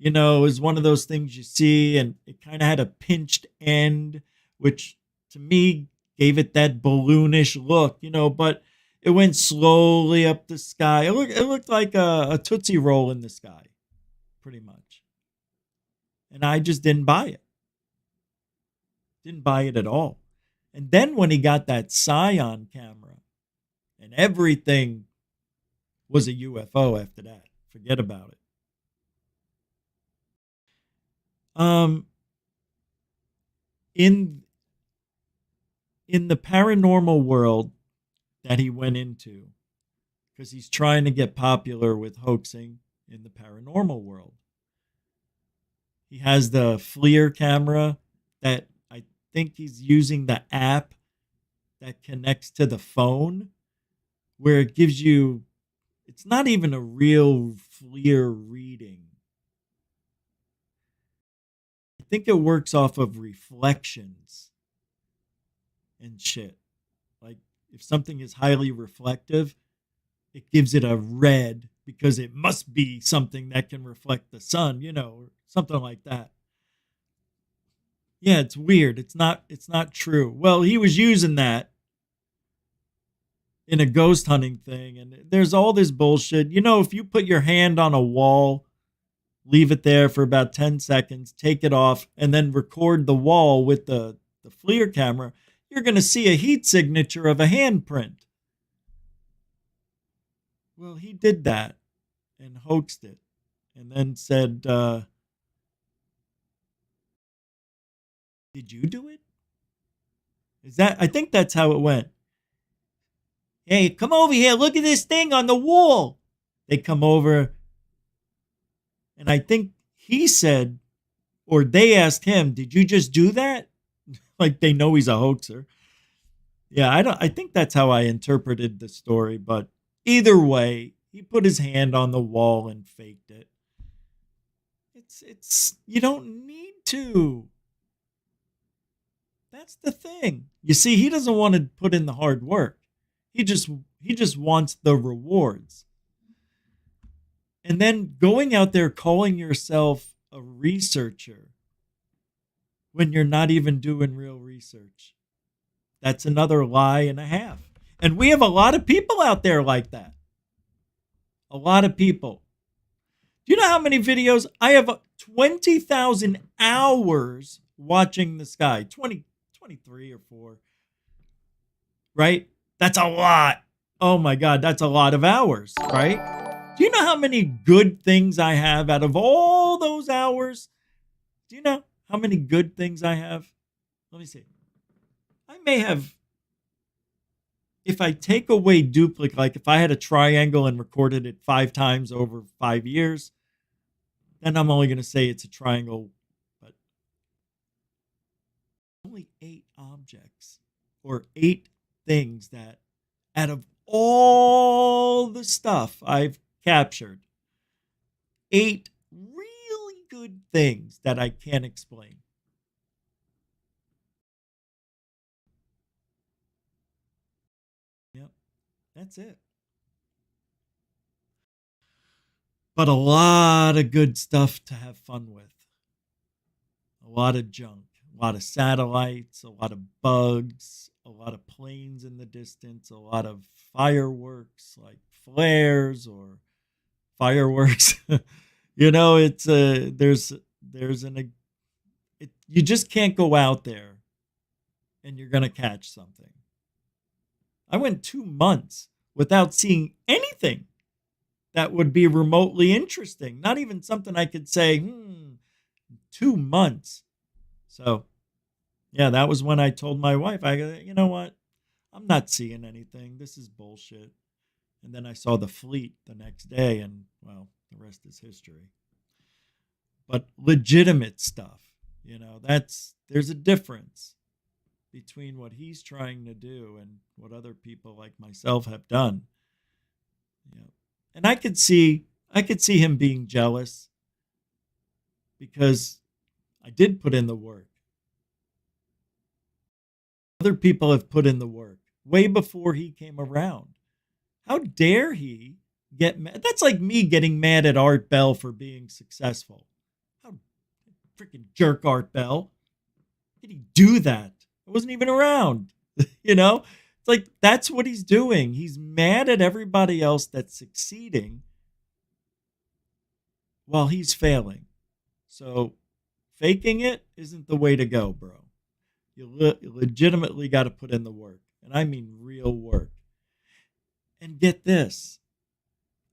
It was one of those things you see, and it kind of had a pinched end, which to me gave it that balloonish look, but it went slowly up the sky. It looked like a Tootsie Roll in the sky, pretty much. And I just didn't buy it. Didn't buy it at all. And then when he got that Scion camera, and everything was a UFO after that. Forget about it. In the paranormal world that he went into, because he's trying to get popular with hoaxing in the paranormal world, he has the FLIR camera that I think he's using the app that connects to the phone, where it gives you, it's not even a real FLIR reading. I think it works off of reflections and shit. Like, if something is highly reflective, it gives it a red because it must be something that can reflect the sun, or something like that. Yeah, it's weird. It's not true. Well, he was using that in a ghost hunting thing, and there's all this bullshit. If you put your hand on a wall, leave it there for about 10 seconds, take it off, and then record the wall with the FLIR camera, you're going to see a heat signature of a handprint. Well, he did that and hoaxed it and then said, did you do it? I think that's how it went. Hey, come over here. Look at this thing on the wall. They come over. And I think he said, or they asked him, "Did you just do that?" Like they know he's a hoaxer. Yeah, I think that's how I interpreted the story, but either way, he put his hand on the wall and faked it. It's you don't need to. That's the thing. You see, he doesn't want to put in the hard work. He just wants the rewards. And then going out there calling yourself a researcher when you're not even doing real research. That's another lie and a half. And we have a lot of people out there like that. A lot of people. Do you know how many videos? I have 20,000 hours watching the sky. 23 or 4. Right? That's a lot. Oh my God, that's a lot of hours, right? Do you know how many good things I have out of all those hours? Do you know how many good things I have? Let me see. I may have, if I take away duplicate, like if I had a triangle and recorded it 5 times over 5 years, then I'm only going to say it's a triangle, but only 8 objects or 8 things that out of all the stuff I've captured, 8 really good things that I can't explain. Yep, that's it. But a lot of good stuff to have fun with. A lot of junk, a lot of satellites, a lot of bugs, a lot of planes in the distance, a lot of fireworks like flares or fireworks. It's you just can't go out there and you're going to catch something. I went 2 months without seeing anything that would be remotely interesting. Not even something I could say, 2 months. So, yeah, that was when I told my wife, I go, you know what? I'm not seeing anything. This is bullshit. And then I saw the fleet the next day, and, well, the rest is history. But legitimate stuff, there's a difference between what he's trying to do and what other people like myself have done. And I could see him being jealous because I did put in the work. Other people have put in the work way before he came around. How dare he get mad? That's like me getting mad at Art Bell for being successful. How freaking jerk Art Bell. Did he do that? I wasn't even around. It's like that's what he's doing. He's mad at everybody else that's succeeding while he's failing. So faking it isn't the way to go, bro. You legitimately got to put in the work. And I mean real work. And get this.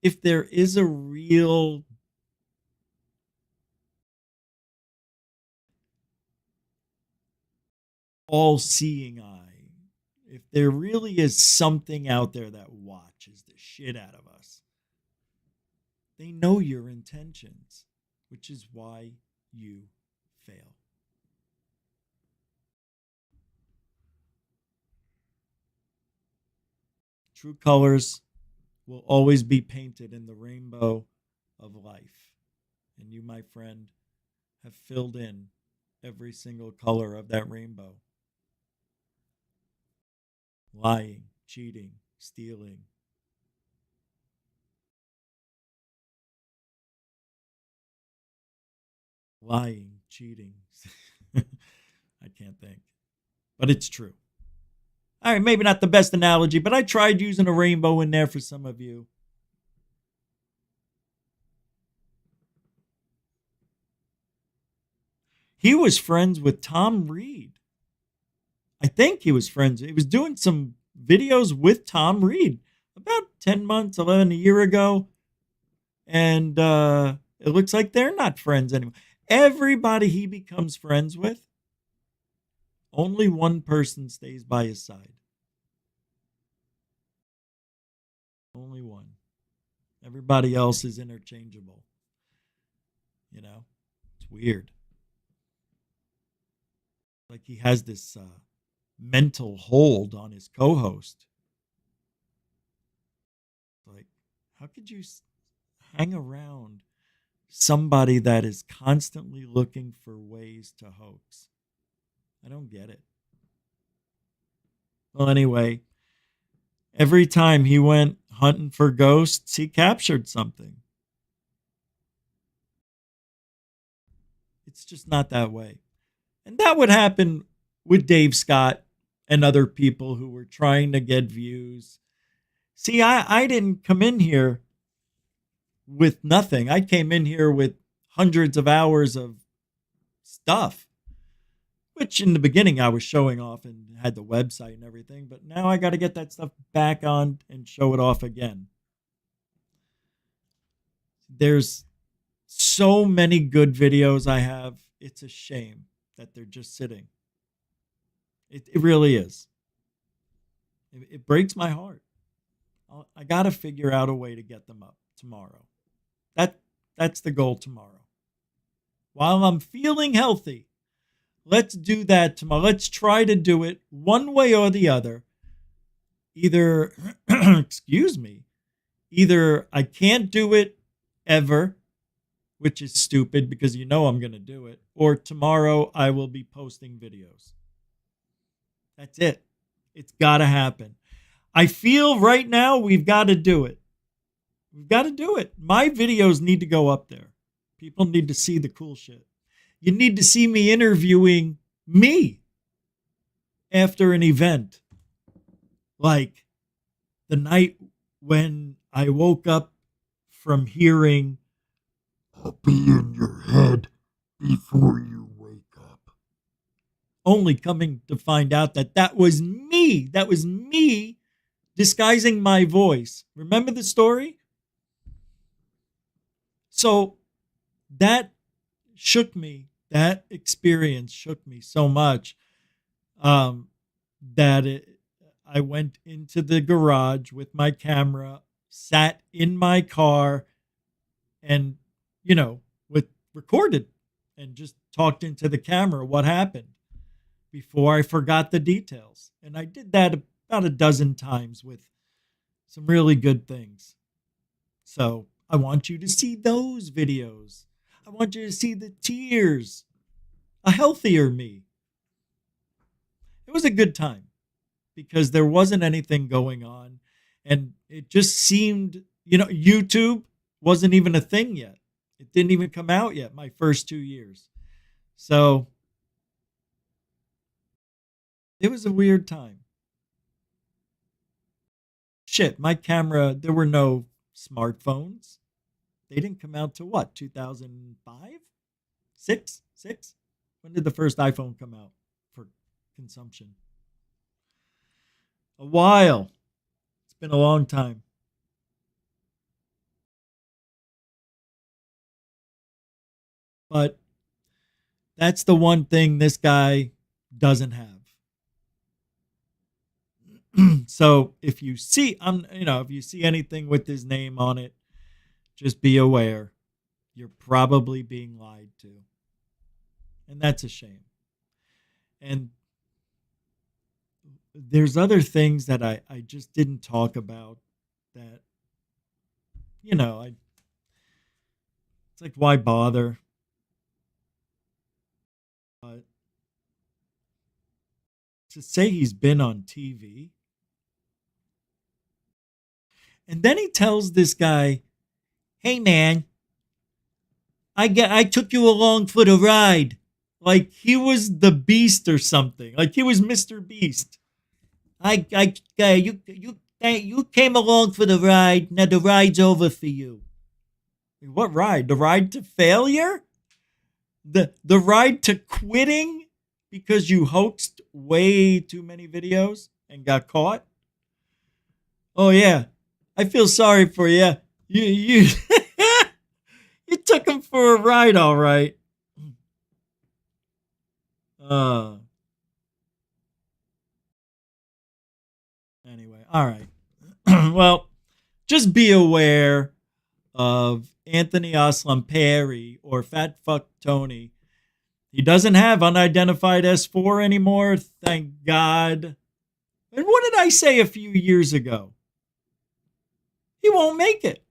If there is a real all-seeing eye, if there really is something out there that watches the shit out of us, they know your intentions, which is why you fail. True colors will always be painted in the rainbow of life. And you, my friend, have filled in every single color of that rainbow. Lying, cheating, stealing. Lying, cheating. I can't think. But it's true. All right, maybe not the best analogy, but I tried using a rainbow in there for some of you. He was friends with Tom Reed. I think he was friends. He was doing some videos with Tom Reed about 10 months, 11, a year ago. And it looks like they're not friends anymore. Everybody he becomes friends with, only one person stays by his side. Only one. Everybody else is interchangeable. It's weird. Like he has this mental hold on his co-host. Like, how could you hang around somebody that is constantly looking for ways to hoax? I don't get it. Well, anyway, every time he went hunting for ghosts, he captured something. It's just not that way. And that would happen with Dave Scott and other people who were trying to get views. See, I didn't come in here with nothing. I came in here with hundreds of hours of stuff, which in the beginning I was showing off and had the website and everything. But now I got to get that stuff back on and show it off again. There's so many good videos I have. It's a shame that they're just sitting. It really is. It breaks my heart. I got to figure out a way to get them up tomorrow. That's the goal tomorrow. While I'm feeling healthy, let's do that tomorrow. Let's try to do it one way or the other. Either, excuse me, either I can't do it ever, which is stupid because you know I'm going to do it, or tomorrow I will be posting videos. That's it. It's got to happen. I feel right now we've got to do it. We've got to do it. My videos need to go up there. People need to see the cool shit. You need to see me interviewing me after an event. Like the night when I woke up from hearing, "I'll be in your head before you wake up." Only coming to find out that was me. That was me disguising my voice. Remember the story? So that shook me. That experience shook me so much that I went into the garage with my camera, sat in my car, and, recorded and just talked into the camera what happened before I forgot the details. And I did that about a dozen times with some really good things. So I want you to see those videos. I want you to see the tears. A healthier me. It was a good time because there wasn't anything going on. And it just seemed, YouTube wasn't even a thing yet. It didn't even come out yet, my first 2 years. So it was a weird time. Shit, my camera, there were no smartphones. They didn't come out to what, 2005? Six? When did the first iPhone come out for consumption? A while. It's been a long time. But that's the one thing this guy doesn't have. So if you see, if you see anything with his name on it, just be aware. You're probably being lied to. And that's a shame. And there's other things that I just didn't talk about that, it's like, why bother? But to say he's been on TV. And then he tells this guy, "Hey, man, I took you along for the ride." Like he was the Beast or something. Like he was Mr. Beast. You came along for the ride. Now the ride's over for you. What ride? The ride to failure? The ride to quitting because you hoaxed way too many videos and got caught? Oh yeah, I feel sorry for you. You you took him for a ride, all right. Anyway, all right. Well, just be aware of Anthony Eslempare or Fat Fuck Tony He doesn't have unidentified S4 anymore, thank God. And what did I say a few years ago? He won't make it.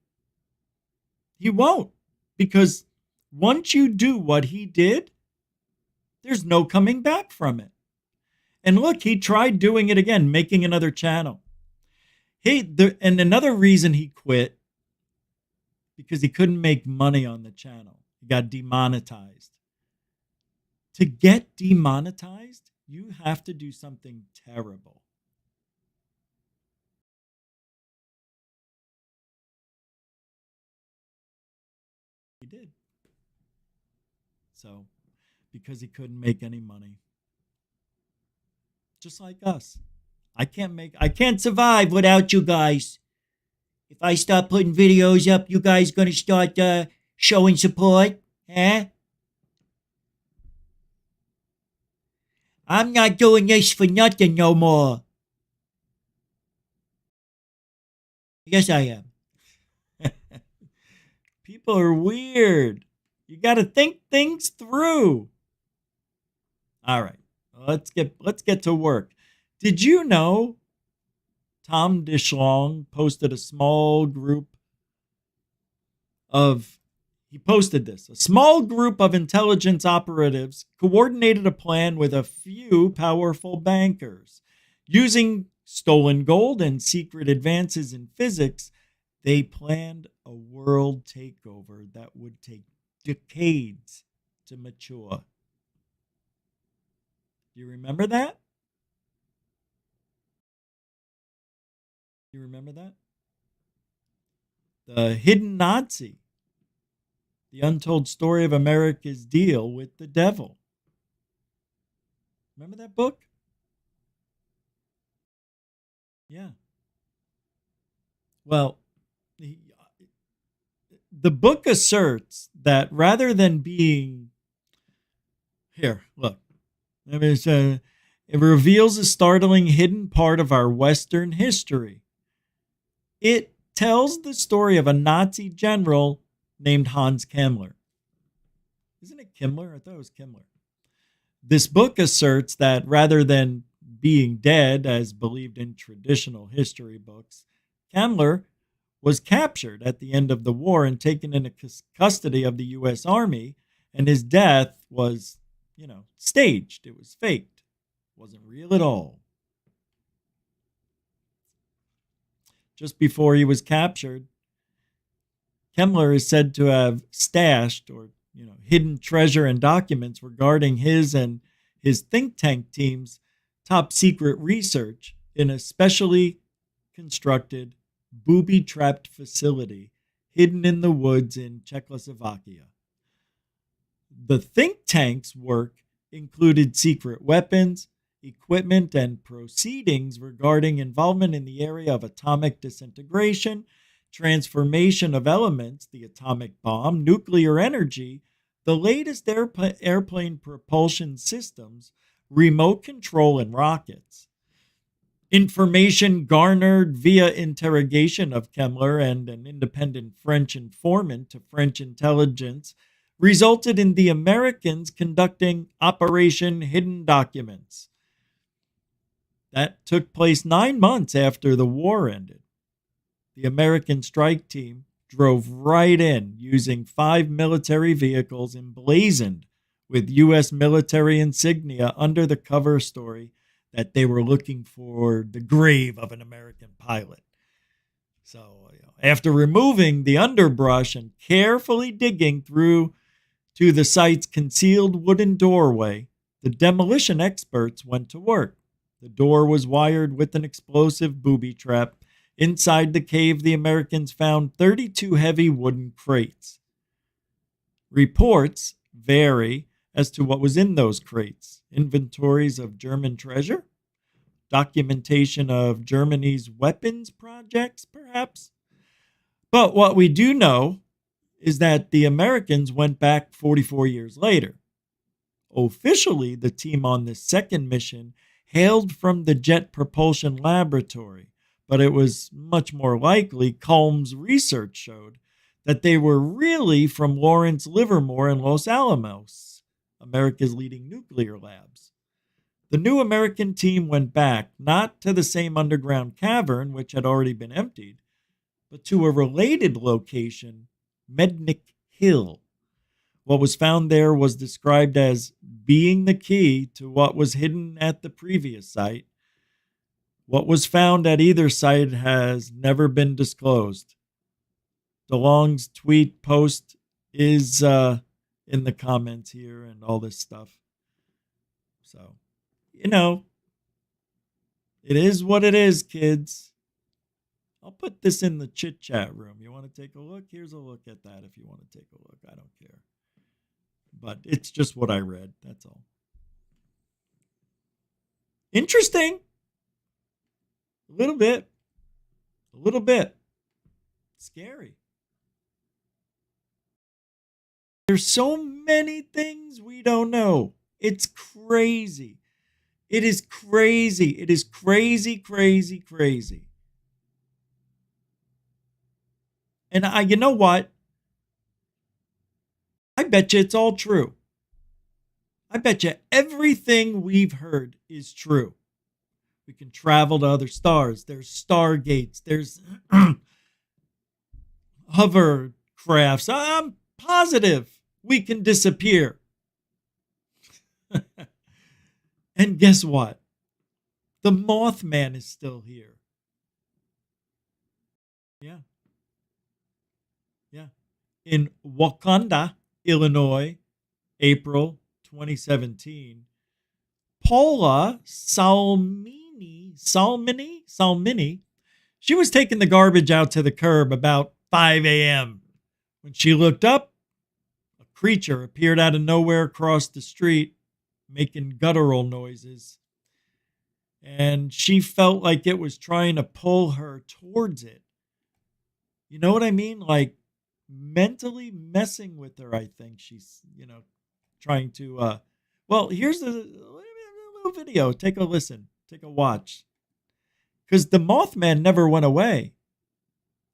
He won't. Because once you do what he did, there's no coming back from it. And look, he tried doing it again, making another channel. And another reason he quit, because he couldn't make money on the channel. He got demonetized. To get demonetized, you have to do something terrible. He did. So, because he couldn't make any money. Just like us. I can't survive without you guys. If I start putting videos up, you guys gonna start showing support? Eh? I'm not doing this for nothing no more. Yes, I am. People are weird. You got to think things through. All right, let's get to work. Did you know Tom DeShlong posted a small group of He posted this. A small group of intelligence operatives coordinated a plan with a few powerful bankers. Using stolen gold and secret advances in physics, they planned a world takeover that would take decades to mature. Do you remember that? You remember that? The Hidden Nazi. The Untold Story of America's Deal with the Devil. Remember that book? Yeah. Well, the book asserts that rather than being... Here, look. It reveals a startling hidden part of our Western history. It tells the story of a Nazi general named Hans Kammler. Isn't it Kimmler? I thought it was Kimmler. This book asserts that rather than being dead, as believed in traditional history books, Kammler was captured at the end of the war and taken into custody of the U.S. Army, and his death was, staged. It was faked. It wasn't real at all. Just before he was captured, Kammler is said to have stashed or hidden treasure and documents regarding his and his think tank team's top secret research in a specially constructed booby-trapped facility hidden in the woods in Czechoslovakia. The think tank's work included secret weapons, equipment, and proceedings regarding involvement in the area of atomic disintegration, transformation of elements, the atomic bomb, nuclear energy, the latest airplane propulsion systems, remote control, and rockets. Information garnered via interrogation of Kammler and an independent French informant to French intelligence resulted in the Americans conducting Operation Hidden Documents. That took place 9 months after the war ended. The American strike team drove right in using 5 military vehicles emblazoned with U.S. military insignia under the cover story that they were looking for the grave of an American pilot. So, after removing the underbrush and carefully digging through to the site's concealed wooden doorway, the demolition experts went to work. The door was wired with an explosive booby trap. Inside the cave, the Americans found 32 heavy wooden crates. Reports vary as to what was in those crates. Inventories of German treasure? Documentation of Germany's weapons projects, perhaps? But what we do know is that the Americans went back 44 years later. Officially, the team on the second mission hailed from the Jet Propulsion Laboratory, but it was much more likely Culm's research showed that they were really from Lawrence Livermore in Los Alamos. America's leading nuclear labs. The new American team went back, not to the same underground cavern, which had already been emptied, but to a related location, Mednick Hill. What was found there was described as being the key to what was hidden at the previous site. What was found at either site has never been disclosed. DeLong's tweet post is in the comments here and all this stuff. So, you know, it is what it is, kids. I'll put this in the chit chat room. You want to take a look? Here's a look at that if you want to take a look. I don't care. But it's just what I read. That's all. Interesting. A little bit. A little bit. Scary. There's so many things we don't know. It's crazy. It is crazy. It is crazy, crazy, crazy. And you know what? I bet you it's all true. I bet you everything we've heard is true. We can travel to other stars. There's stargates. There's hovercrafts. I'm positive we can disappear. And guess what? The Mothman is still here. Yeah. Yeah. In Wakanda, Illinois, April 2017, Paula Salmini, she was taking the garbage out to the curb about 5 a.m. When she looked up, a creature appeared out of nowhere across the street, making guttural noises. And she felt like it was trying to pull her towards it. You know what I mean? Like mentally messing with her, I think. She's, trying to, well, here's a little video. Take a listen. Take a watch. Because the Mothman never went away.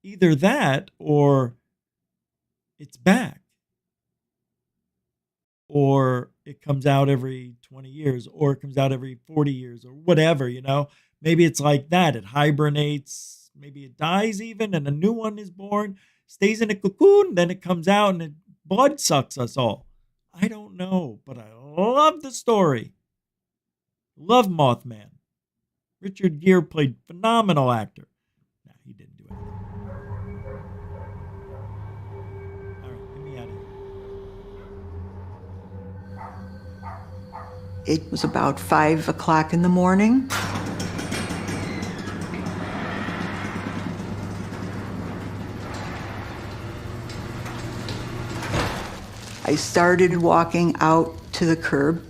Either that or it's back. Or it comes out every 20 years. Or it comes out every 40 years. Or whatever, Maybe it's like that. It hibernates. Maybe it dies even. And a new one is born. Stays in a cocoon. Then it comes out and it blood sucks us all. I don't know. But I love the story. Love Mothman. Richard Gere played phenomenal actor. No, he didn't do anything. All right, get me out of here. It was about 5 o'clock in the morning. I started walking out to the curb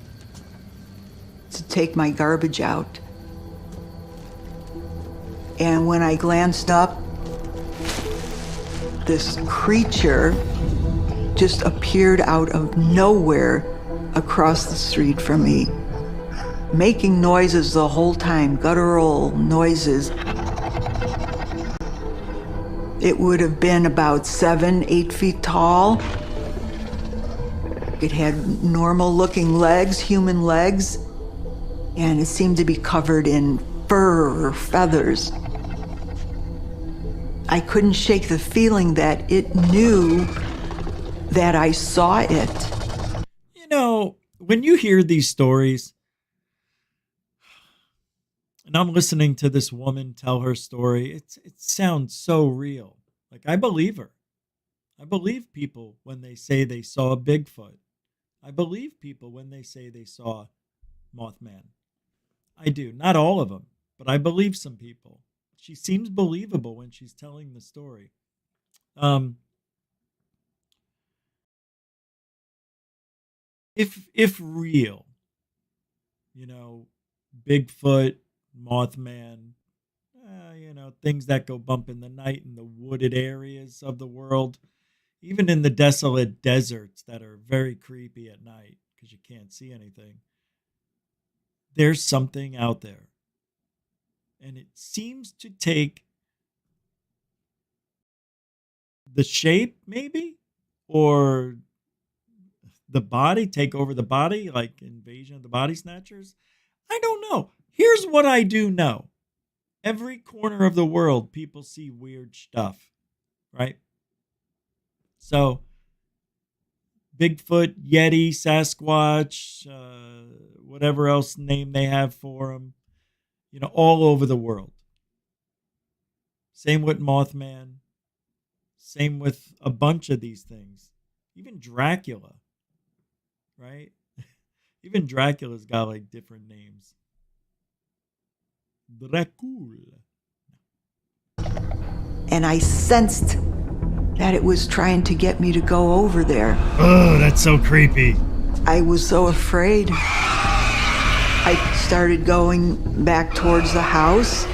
to take my garbage out. And when I glanced up, this creature just appeared out of nowhere across the street from me, making noises the whole time, guttural noises. It would have been about 7-8 feet tall. It had normal-looking legs, human legs, and it seemed to be covered in fur or feathers. I couldn't shake the feeling that it knew that I saw it. When you hear these stories, and I'm listening to this woman tell her story, it sounds so real. Like, I believe her. I believe people when they say they saw a Bigfoot. I believe people when they say they saw Mothman. I do. Not all of them, but I believe some people. She seems believable when she's telling the story. If real, Bigfoot, Mothman, things that go bump in the night in the wooded areas of the world, even in the desolate deserts that are very creepy at night because you can't see anything. There's something out there. And it seems to take the shape, maybe, or the body, take over the body, like Invasion of the Body Snatchers? I don't know. Here's what I do know. Every corner of the world, people see weird stuff, right? So, Bigfoot, Yeti, Sasquatch, whatever else name they have for them, all over the world. Same with Mothman. Same with a bunch of these things. Even Dracula, right? Even Dracula's got like different names. Dracula. And I sensed that it was trying to get me to go over there. Oh, that's so creepy. I was so afraid. I started going back towards the house,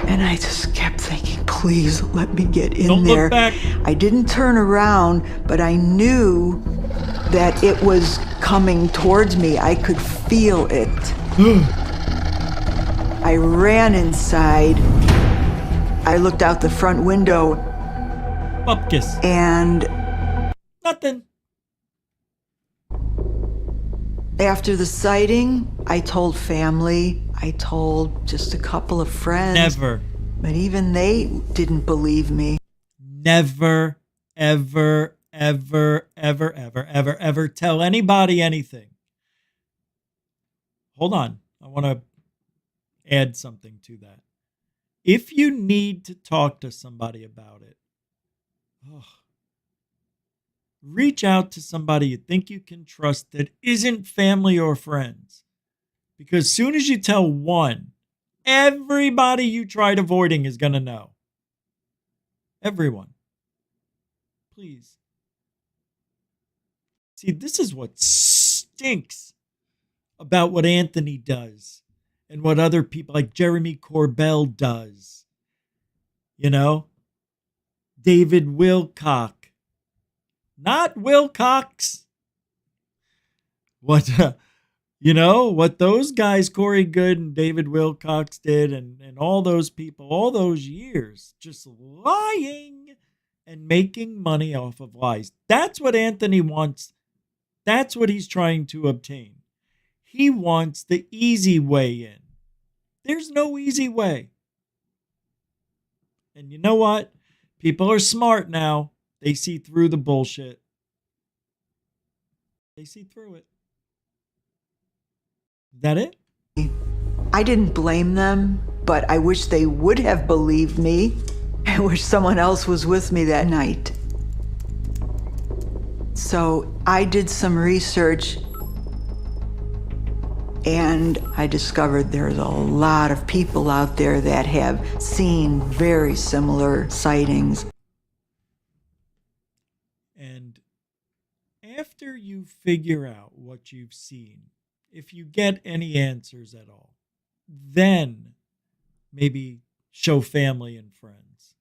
and I just kept thinking, please let me get in Don't there. Look back. I didn't turn around, but I knew that it was coming towards me. I could feel it. I ran inside. I looked out the front window. Bupkis. And nothing. After the sighting, I told family. I told just a couple of friends. Never. But even they didn't believe me. Never, ever, ever, ever, ever, ever, ever tell anybody anything. Hold on. I want to add something to that. If you need to talk to somebody about it, reach out to somebody you think you can trust that isn't family or friends. Because as soon as you tell one, everybody you tried avoiding is going to know. Everyone. Please. See, this is what stinks about what Anthony does and what other people like Jeremy Corbell does. David Wilcock. Not Wilcox. What those guys, Corey Good and David Wilcox did, and all those people, all those years, just lying and making money off of lies. That's what Anthony wants. That's what he's trying to obtain. He wants the easy way in. There's no easy way. And you know what? People are smart now. They see through the bullshit. They see through it. Is that it? I didn't blame them, but I wish they would have believed me. I wish someone else was with me that night. So I did some research, and I discovered there's a lot of people out there that have seen very similar sightings. And after you figure out what you've seen, if you get any answers at all, then maybe show family and friends.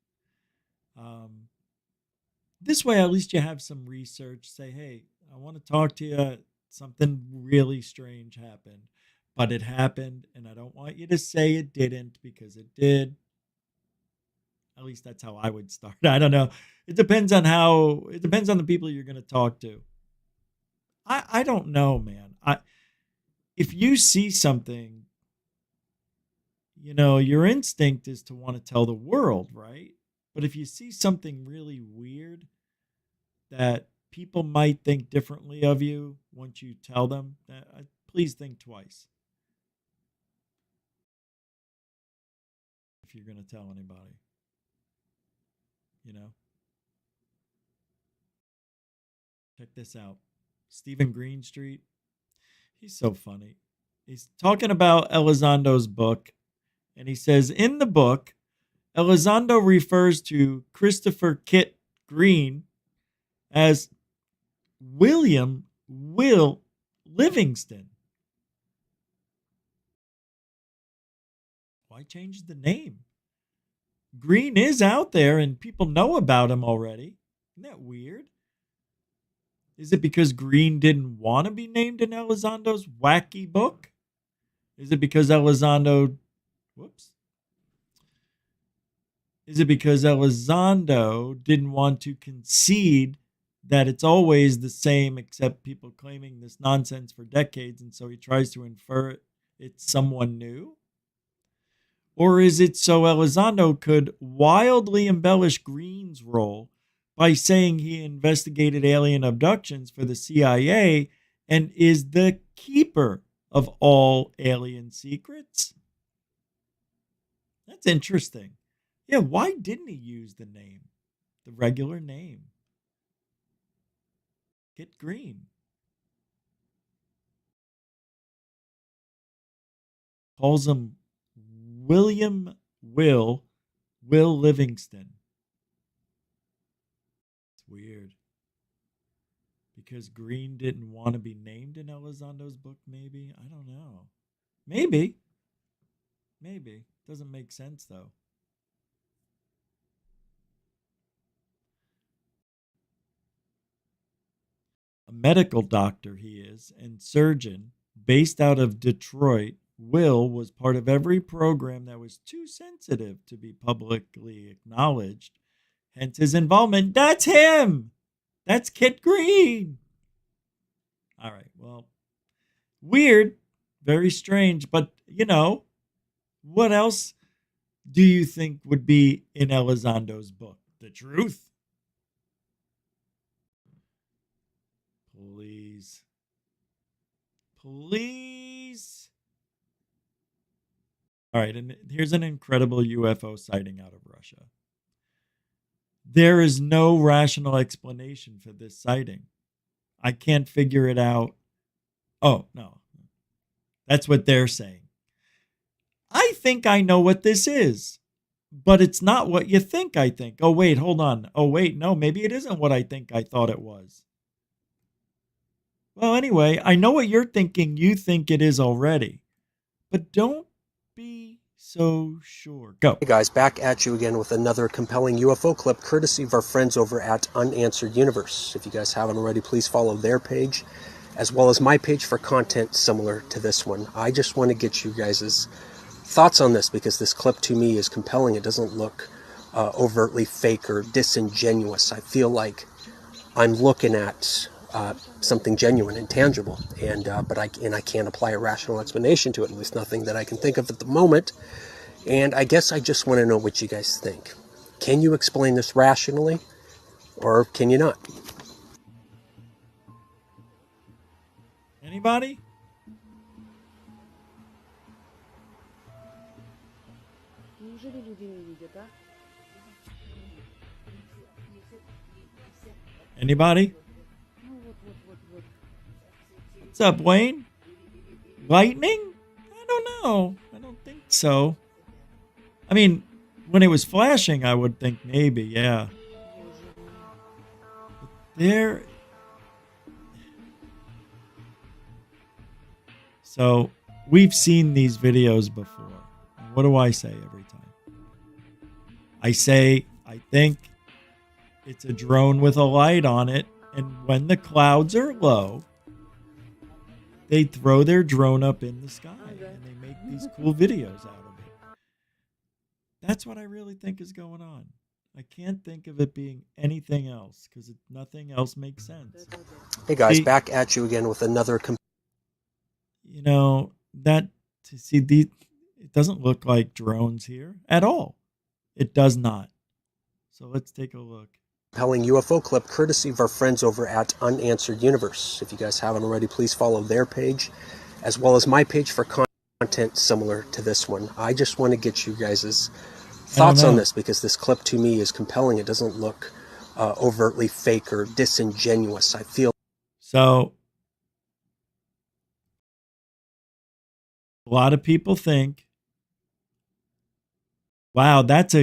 This way, at least you have some research. Say, hey, I want to talk to you. Something really strange happened, but it happened, and I don't want you to say it didn't because it did. At least that's how I would start. I don't know. It depends on the people you're going to talk to. I don't know, man. If you see something, your instinct is to want to tell the world, right? But if you see something really weird that people might think differently of you once you tell them, please think twice if you're going to tell anybody. Check this out. Stephen Greenstreet. He's so funny. He's talking about Elizondo's book, and he says, in the book, Elizondo refers to Christopher Kit Green as William Will Livingston. Why change the name? Green is out there and people know about him already. Isn't that weird? Is it because Green didn't want to be named in Elizondo's wacky book? Is it because Elizondo... Is it because Elizondo didn't want to concede that it's always the same, except people claiming this nonsense for decades, and so he tries to infer it's someone new? Or is it so Elizondo could wildly embellish Green's role by saying he investigated alien abductions for the CIA and is the keeper of all alien secrets? That's interesting. Yeah, why didn't he use the name, the regular name? Kit Green. Calls him William Will Livingston. It's weird. Because Green didn't want to be named in Elizondo's book, maybe? I don't know. Maybe. Doesn't make sense, though. A medical doctor he is, and surgeon, based out of Detroit. Will was part of every program that was too sensitive to be publicly acknowledged. Hence his involvement. That's him! That's Kit Green! All right, well, weird, very strange, but, you know, what else do you think would be in Elizondo's book? The truth? Please. All right, and here's an incredible UFO sighting out of Russia. There is no rational explanation for this sighting. I can't figure it out. Oh, no. That's what they're saying. I think I know what this is, but it's not what you think I think. Oh, wait, hold on. Oh, wait, no, maybe it isn't what I think I thought it was. Well, anyway, I know what you're thinking you think it is already, but don't be so sure. Go. Hey guys, back at you again with another compelling UFO clip courtesy of our friends over at Unanswered Universe. If you guys haven't already, please follow their page as well as my page for content similar to this one. I just want to get you guys' thoughts on this because this clip to me is compelling. It doesn't look overtly fake or disingenuous. I feel like I'm looking at something genuine and tangible, and but I can't apply a rational explanation to it, at least nothing that I can think of at the moment. And I guess I just want to know what you guys think. Can you explain this rationally, or can you not? Anybody? Anybody? What's up, Wayne? Lightning? I don't know. I don't think so. I mean, when it was flashing, I would think maybe, yeah. But there... So, we've seen these videos before. What do I say every time? I say, I think it's a drone with a light on it, and when the clouds are low, they throw their drone up in the sky, and they make these cool videos out of it. That's what I really think is going on. I can't think of it being anything else, because nothing else makes sense. Hey guys, back at you again with another... You know, it doesn't look like drones here at all. It does not. So let's take a look. Compelling UFO clip courtesy of our friends over at Unanswered Universe. If you guys haven't already, please follow their page as well as my page for content similar to this one. I just want to get you guys' thoughts on this because this clip to me is compelling. It doesn't look overtly fake or disingenuous. I feel so. A lot of people think, wow, that's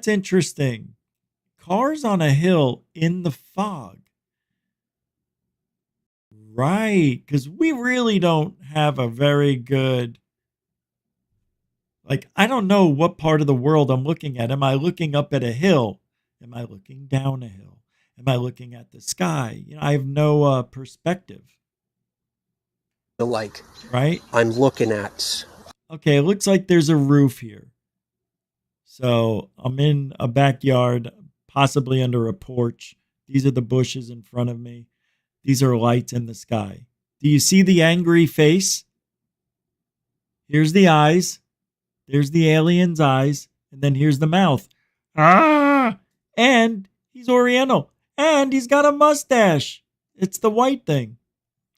interesting. Cars on a hill in the fog. Right, because we really don't have a very good, like, I don't know what part of the world I'm looking at. Am I looking up at a hill? Am I looking down a hill? Am I looking at the sky? You know, I have no perspective. Like, right? I'm looking at... Okay, it looks like there's a roof here. So I'm in a backyard, possibly under a porch. These are the bushes in front of me. These are lights in the sky. Do you see the angry face? Here's the eyes. There's the alien's eyes. And then here's the mouth. Ah! And he's Oriental. And he's got a mustache. It's the white thing.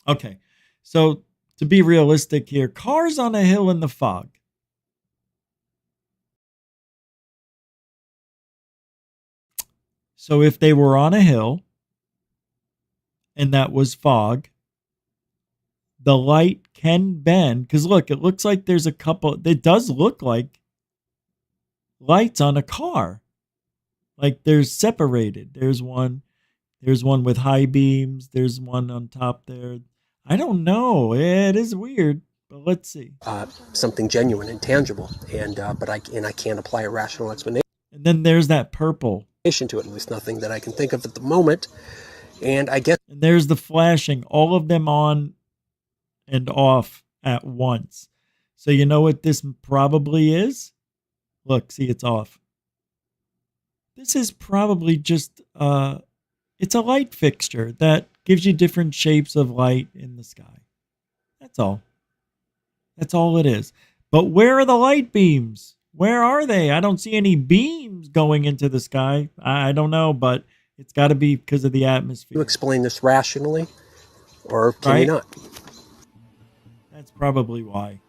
Okay. So to be realistic here, cars on a hill in the fog. So if they were on a hill and that was fog, the light can bend. Because look, it looks like there's a couple. It does look like lights on a car. Like there's separated. There's one with high beams. There's one on top there. I don't know. It is weird, but let's see. Something genuine and tangible, and but I can't apply a rational explanation. And then there's that purple to it. At least nothing that I can think of at the moment. And I guess. And there's the flashing. All of them on and off at once. So you know what this probably is? Look, see, it's off. This is probably just, it's a light fixture that gives you different shapes of light in the sky. That's all. That's all it is. But where are the light beams? Where are they? I don't see any beams going into the sky. I don't know, but it's got to be because of the atmosphere. You explain this rationally, or can you not? That's probably why.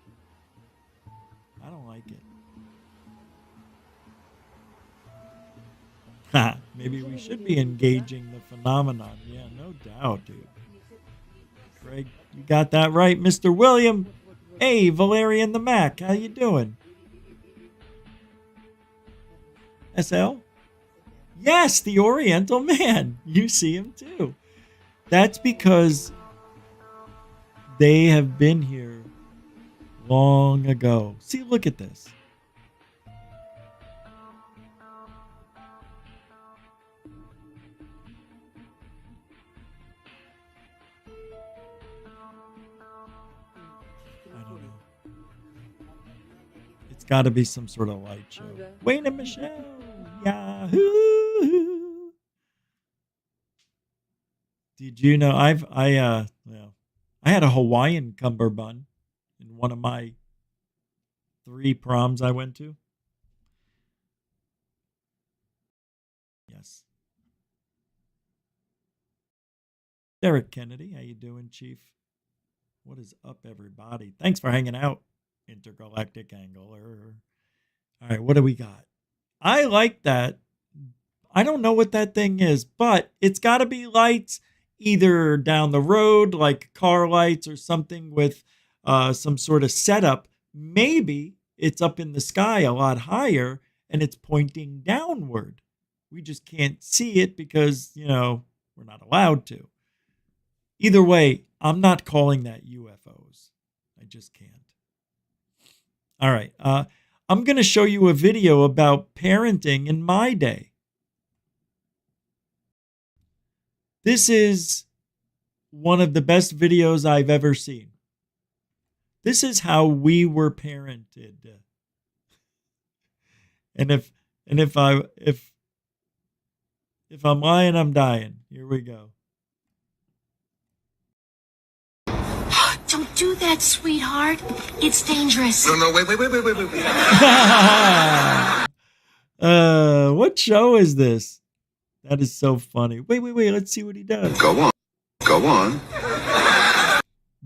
I don't like it. Maybe we should be engaging the phenomenon. Yeah, no doubt, dude. Craig, you got that right, Mr. William. Hey, Valerian the Mac, how you doing? SL? Yes, the Oriental Man. You see him too. That's because they have been here long ago. See, look at this. It's got to be some sort of light show. Wayne and Michelle. Yahoo! Did you know I had a Hawaiian cummerbund in one of my 3 proms I went to. Yes. Derek Kennedy, how you doing, Chief? What is up, everybody? Thanks for hanging out, Intergalactic Angler. All right, what do we got? I like that. I don't know what that thing is, but it's got to be lights either down the road, like car lights or something with some sort of setup. Maybe it's up in the sky a lot higher and it's pointing downward. We just can't see it because, we're not allowed to. Either way, I'm not calling that UFOs. I just can't. All right. I'm going to show you a video about parenting in my day. This is one of the best videos I've ever seen. This is how we were parented. And if I'm lying, I'm dying. Here we go. Don't do that, sweetheart. It's dangerous. No, wait. What show is this? That is so funny. Wait. Let's see what he does. Go on.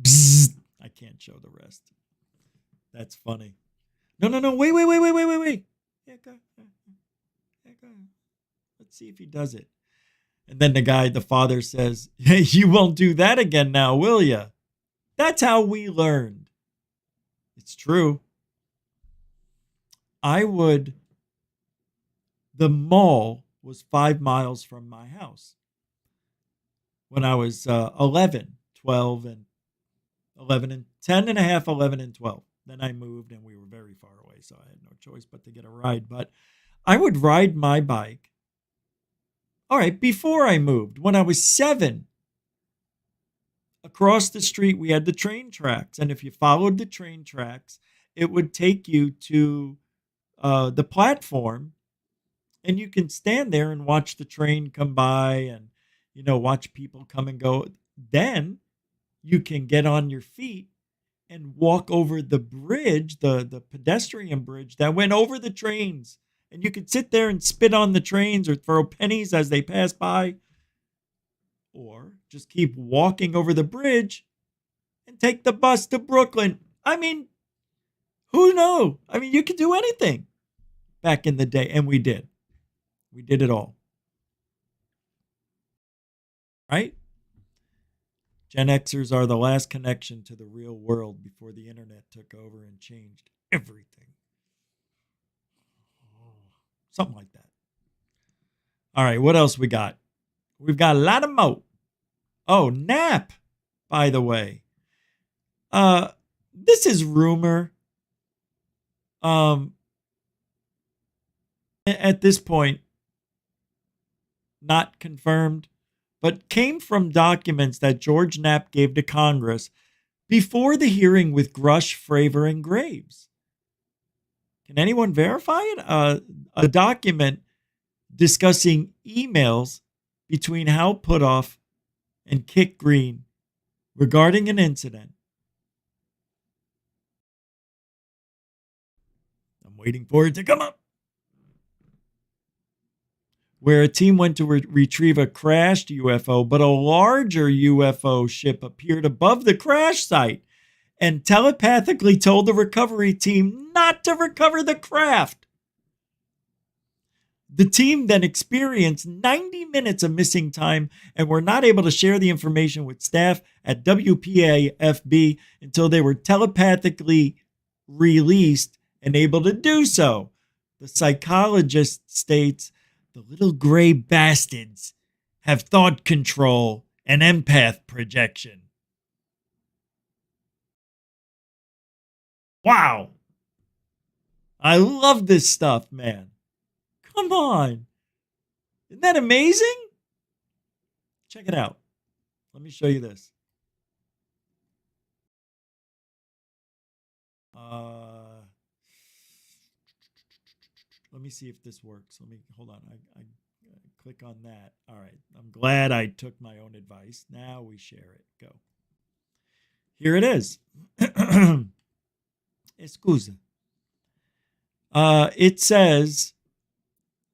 Bzzz. I can't show the rest. That's funny. No. Wait. Yeah, go. Let's see if he does it. And then the father says, hey, you won't do that again now, will ya? That's how we learned. It's true. The mall was 5 miles from my house when I was 11, 12, and 11 and 10 and a half, 11 and 12. Then I moved and we were very far away, so I had no choice but to get a ride. But I would ride my bike. All right, before I moved, when I was 7, across the street, we had the train tracks. And if you followed the train tracks, it would take you to the platform. And you can stand there and watch the train come by. And watch people come and go. Then you can get on your feet and walk over the bridge, the pedestrian bridge that went over the trains. And you could sit there and spit on the trains or throw pennies as they pass by. Or just keep walking over the bridge and take the bus to Brooklyn. I mean, who knows? I mean, you could do anything back in the day. And we did. We did it all. Right? Gen Xers are the last connection to the real world before the internet took over and changed everything. Something like that. All right, what else we got? We've got a lot of mo. Oh, nap, by the way. This is rumor. At this point, not confirmed, but came from documents that George Knapp gave to Congress before the hearing with Grush, Fravor, and Graves. Can anyone verify it? A document discussing emails between Hal Puthoff and Kit Green regarding an incident. I'm waiting for it to come up. Where a team went to retrieve a crashed UFO, but a larger UFO ship appeared above the crash site and telepathically told the recovery team not to recover the craft. The team then experienced 90 minutes of missing time and were not able to share the information with staff at WPAFB until they were telepathically released and able to do so. The psychologist states, "The little gray bastards have thought control and empath projection." Wow. I love this stuff, man. Come on. Isn't that amazing? Check it out. Let me show you this. Let me see if this works. Hold on. I click on that. All right. I'm glad I took my own advice. Now we share it. Go. Here it is. Scusa. It says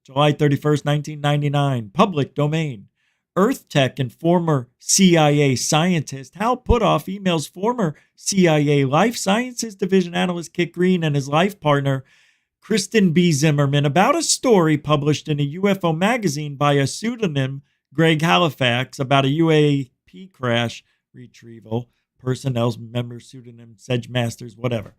July 31st, 1999, public domain. Earth Tech and former CIA scientist Hal Puthoff emails former CIA Life Sciences Division analyst Kit Green and his life partner Kristen B. Zimmerman about a story published in a UFO magazine by a pseudonym, Greg Halifax, about a UAP crash retrieval. Personnel's member pseudonym, Sedge Masters, whatever.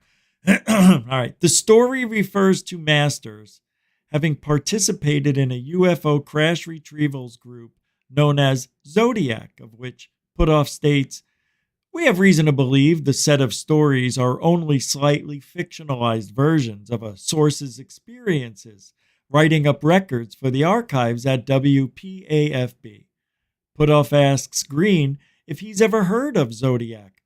All right. The story refers to Masters having participated in a UFO crash retrievals group known as Zodiac, of which Puthoff states, "We have reason to believe the set of stories are only slightly fictionalized versions of a source's experiences, writing up records for the archives at WPAFB." Puthoff asks Green if he's ever heard of Zodiac,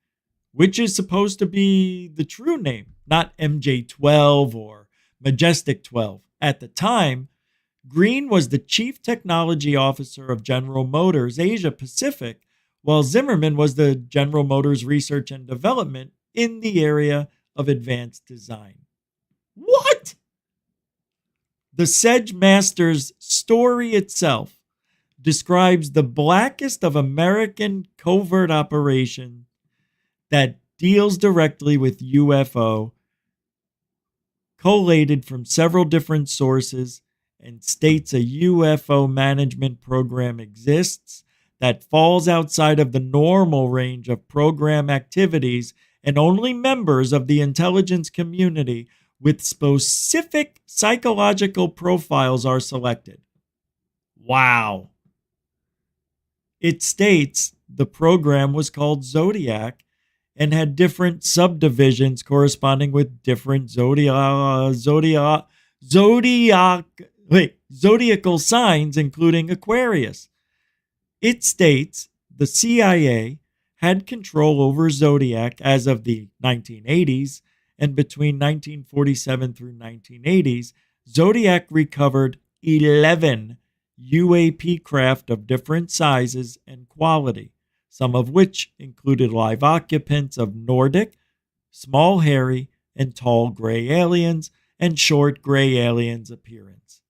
which is supposed to be the true name, not MJ-12 or Majestic 12. At the time, Green was the chief technology officer of General Motors Asia Pacific, while Zimmerman was the General Motors research and development in the area of advanced design. What? The Sedge Masters story itself describes the blackest of American covert operation that deals directly with UFO, collated from several different sources, and states a UFO management program exists that falls outside of the normal range of program activities, and only members of the intelligence community with specific psychological profiles are selected. Wow. It states the program was called Zodiac and had different subdivisions corresponding with different zodiacal signs, including Aquarius. It states the CIA had control over Zodiac as of the 1980s, and between 1947 through 1980s, Zodiac recovered 11 UAP craft of different sizes and quality, some of which included live occupants of Nordic, small hairy, and tall gray aliens, and short gray aliens appearance.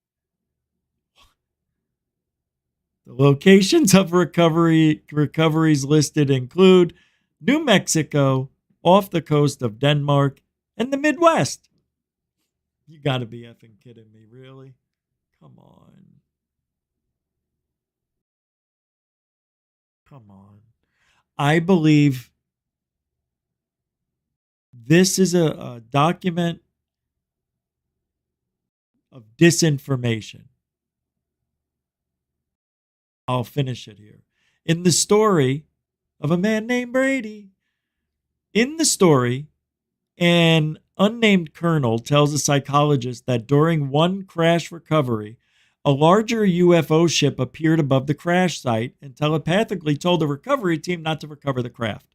The locations of recoveries listed include New Mexico, off the coast of Denmark, and the Midwest. You gotta be effing kidding me, really? Come on. Come on. I believe this is a document of disinformation. I'll finish it here. In the story of a man named Brady, in the story, an unnamed colonel tells a psychologist that during one crash recovery, a larger UFO ship appeared above the crash site and telepathically told the recovery team not to recover the craft.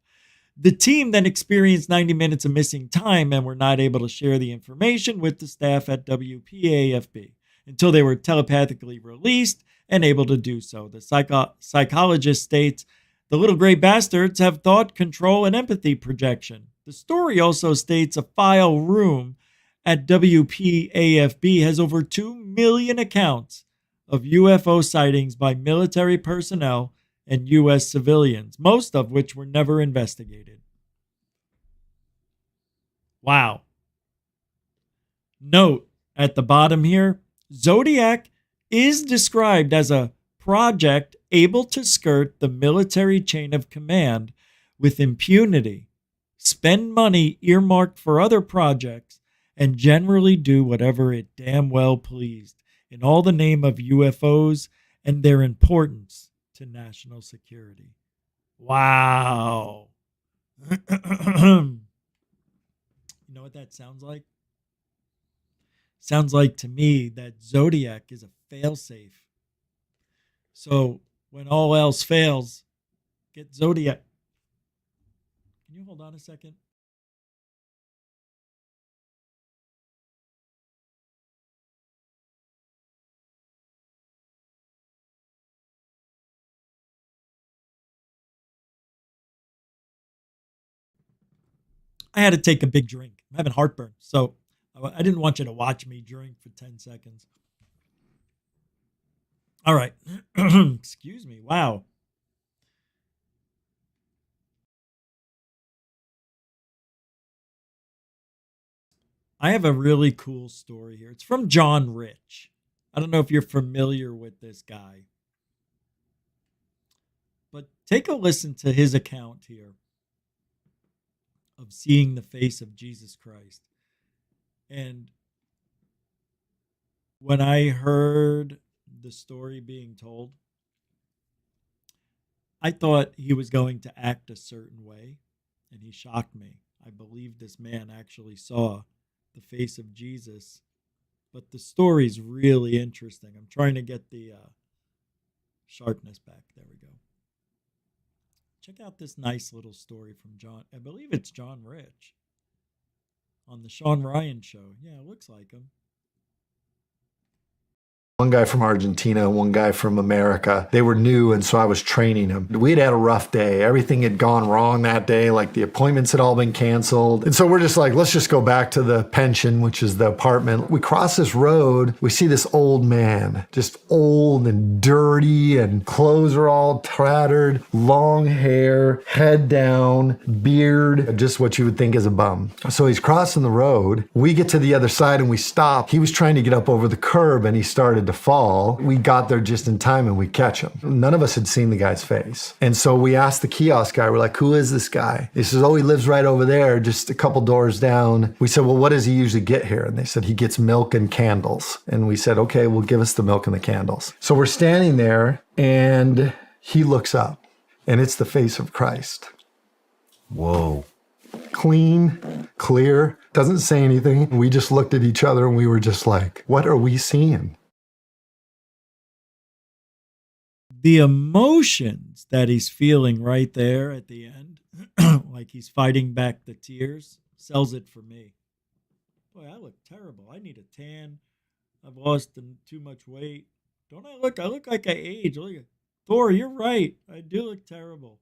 The team then experienced 90 minutes of missing time and were not able to share the information with the staff at WPAFB until they were telepathically released and able to do so. The psychologist states, "The little gray bastards have thought, control, and empathy projection." The story also states a file room at WPAFB has over 2 million accounts of UFO sightings by military personnel and U.S. civilians, most of which were never investigated. Wow. Note at the bottom here, Zodiac is described as a project able to skirt the military chain of command with impunity, spend money earmarked for other projects, and generally do whatever it damn well pleased, in all the name of UFOs and their importance to national security. Wow. You know what that sounds like? Sounds like to me that Zodiac is a failsafe. So when all else fails, get Zodiac. Can you hold on a second? I had to take a big drink. I'm having heartburn, so I didn't want you to watch me drink for 10 seconds. All right. Excuse me. Wow. I have a really cool story here. It's from John Rich. I don't know if you're familiar with this guy, but take a listen to his account here of seeing the face of Jesus Christ. And when I heard the story being told, I thought he was going to act a certain way, and he shocked me. I believe this man actually saw the face of Jesus, but the story's really interesting. I'm trying to get the sharpness back. There we go. Check out this nice little story from John. I believe it's John Rich on the Sean Ryan show. Yeah, it looks like him. One guy from Argentina, one guy from America. They were new, and so I was training them. We'd had a rough day. Everything had gone wrong that day. Like the appointments had all been canceled. And so we're just like, let's just go back to the pension, which is the apartment. We cross this road. We see this old man, just old and dirty, and clothes are all tattered, long hair, head down, beard, just what you would think is a bum. So he's crossing the road. We get to the other side and we stop. He was trying to get up over the curb and he started to fall. We got there just in time and we catch him. None of us had seen the guy's face. And so we asked the kiosk guy, we're like, who is this guy? He says, oh, he lives right over there, just a couple doors down. We said, well, what does he usually get here? And they said, he gets milk and candles. And we said, okay, well, give us the milk and the candles. So we're standing there and he looks up and it's the face of Christ. Whoa. Clean, clear, doesn't say anything. We just looked at each other and we were just like, what are we seeing? The emotions that he's feeling right there at the end, like he's fighting back the tears, sells it for me. Boy, I look terrible. I need a tan. I've lost too much weight. Don't I look? I look like I age. Look at Thor. You're right. I do look terrible.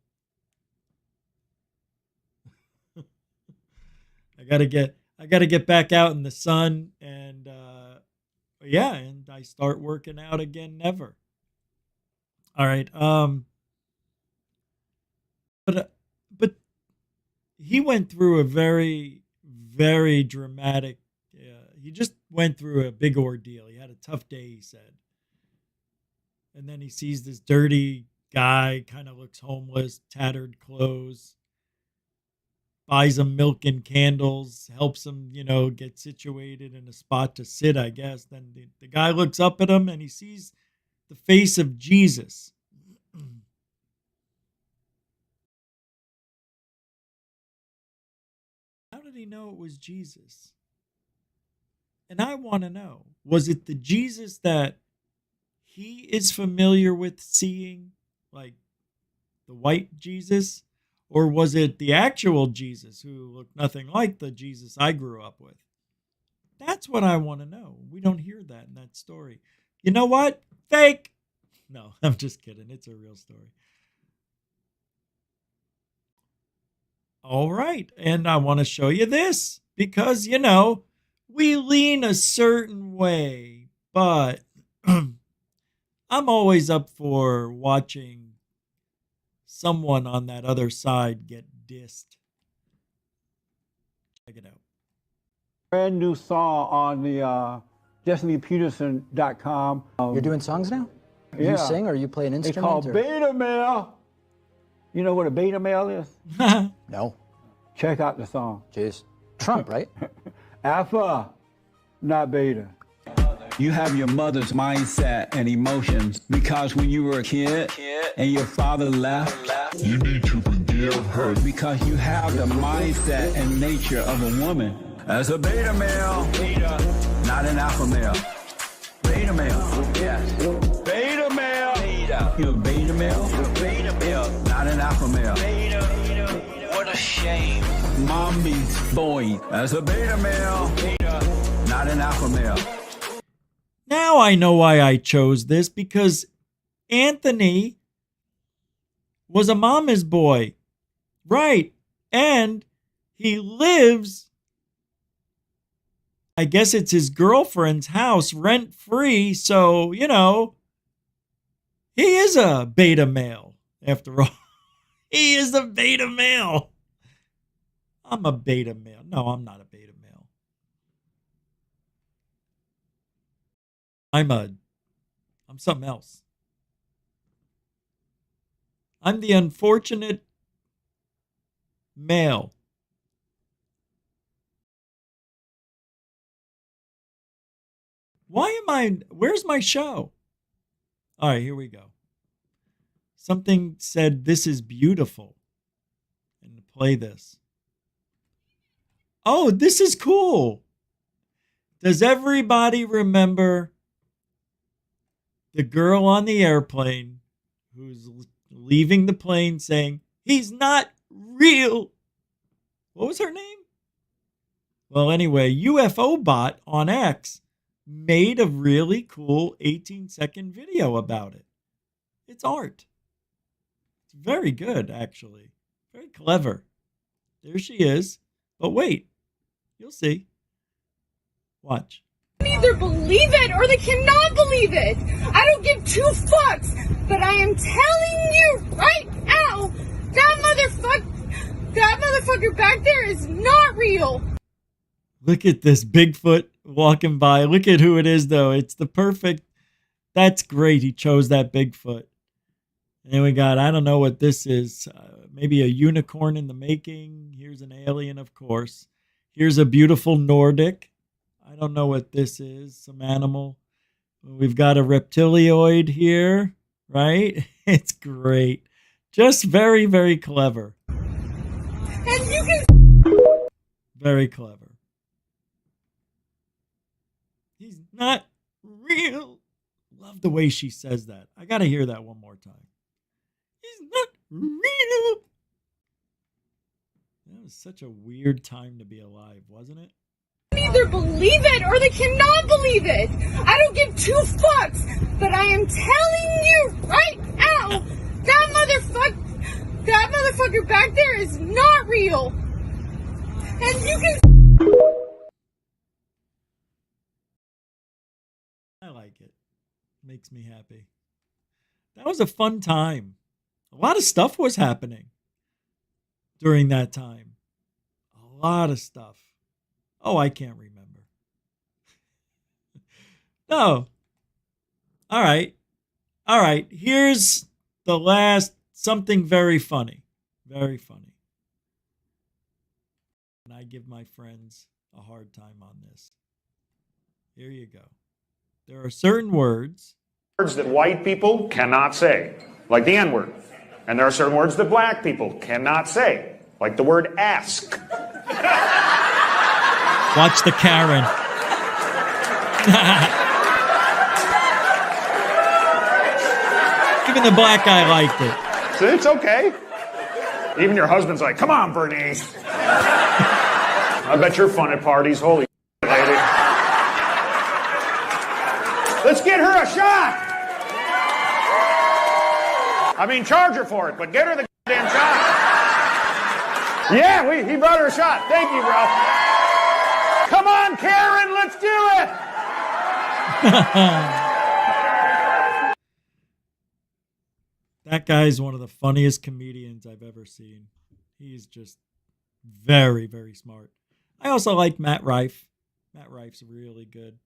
I gotta get back out in the sun, and yeah, and I start working out again. Never. All right. But he went through a very, very dramatic. He just went through a big ordeal. He had a tough day, he said. And then he sees this dirty guy, kind of looks homeless, tattered clothes, buys him milk and candles, helps him, get situated in a spot to sit, I guess. Then the guy looks up at him and he sees the face of Jesus. How did he know it was Jesus? And I want to know, was it the Jesus that he is familiar with seeing, like the white Jesus? Or was it the actual Jesus who looked nothing like the Jesus I grew up with? That's what I want to know. We don't hear that in that story. You know what? Fake! No, I'm just kidding. It's a real story. All right. And I want to show you this because, we lean a certain way, but I'm always up for watching someone on that other side get dissed. Check it out. Brand new song on the DestinyPeterson.com. You're doing songs now? Yeah. You sing or you play an instrument? It's called Beta Male. You know what a beta male is? No. Check out the song. Jeez. Trump, right? Alpha, not beta. You have your mother's mindset and emotions because when you were a kid and your father left, you need to forgive her because you have the mindset and nature of a woman. As a beta male, not an alpha male. Beta male, yes. Beta male. Beta. You're a beta male? You're a beta male. Not an alpha male. Beta. What a shame. Mommy's boy. As a beta male, not an alpha male. Now I know why I chose this, because Anthony was a mama's boy. Right. And he lives, I guess it's his girlfriend's house, rent-free. So, he is a beta male, after all. He is a beta male. I'm a beta male. No, I'm not a beta male. I'm something else. I'm the unfortunate male. Where's my show? All right, here we go. Something said, "This is beautiful." And play this. Oh, this is cool. Does everybody remember the girl on the airplane who's leaving the plane saying, "He's not real"? What was her name? Well, anyway, UFO Bot on X made a really cool 18-second video about it. It's art. It's very good, actually. Very clever. There she is. But wait, you'll see. Watch. They either believe it or they cannot believe it. I don't give two fucks, but I am telling you right now, that motherfucker back there is not real. Look at this Bigfoot walking by. Look at who it is, though. It's the perfect. That's great. He chose that Bigfoot. And then we got, I don't know what this is. Maybe a unicorn in the making. Here's an alien, of course. Here's a beautiful Nordic. I don't know what this is. Some animal. We've got a reptilioid here, right? It's great. Just very, very clever. And you can... Very clever. He's not real. Love the way she says that. I got to hear that one more time. He's not real. That was such a weird time to be alive, wasn't it? They either believe it or they cannot believe it. I don't give two fucks, but I am telling you right now, that motherfucker back there is not real. And you can. I like it. Makes me happy. That was a fun time. A lot of stuff was happening during that time. A lot of stuff. Oh, I can't remember. No. All right. All right. Here's the last something very funny. Very funny. And I give my friends a hard time on this. Here you go. There are certain words that white people cannot say, like the N-word. And there are certain words that black people cannot say, like the word ask. Watch the Karen. Even the black guy liked it. So it's okay. Even your husband's like, come on, Bernice. I bet you're fun at parties. Holy lady. Let's get her a shot. I mean, charge her for it, but get her the damn shot. Yeah, he brought her a shot. Thank you, bro. Come on, Karen, let's do it. That guy's one of the funniest comedians I've ever seen. He's just very, very smart. I also like Matt Rife. Matt Rife's really good.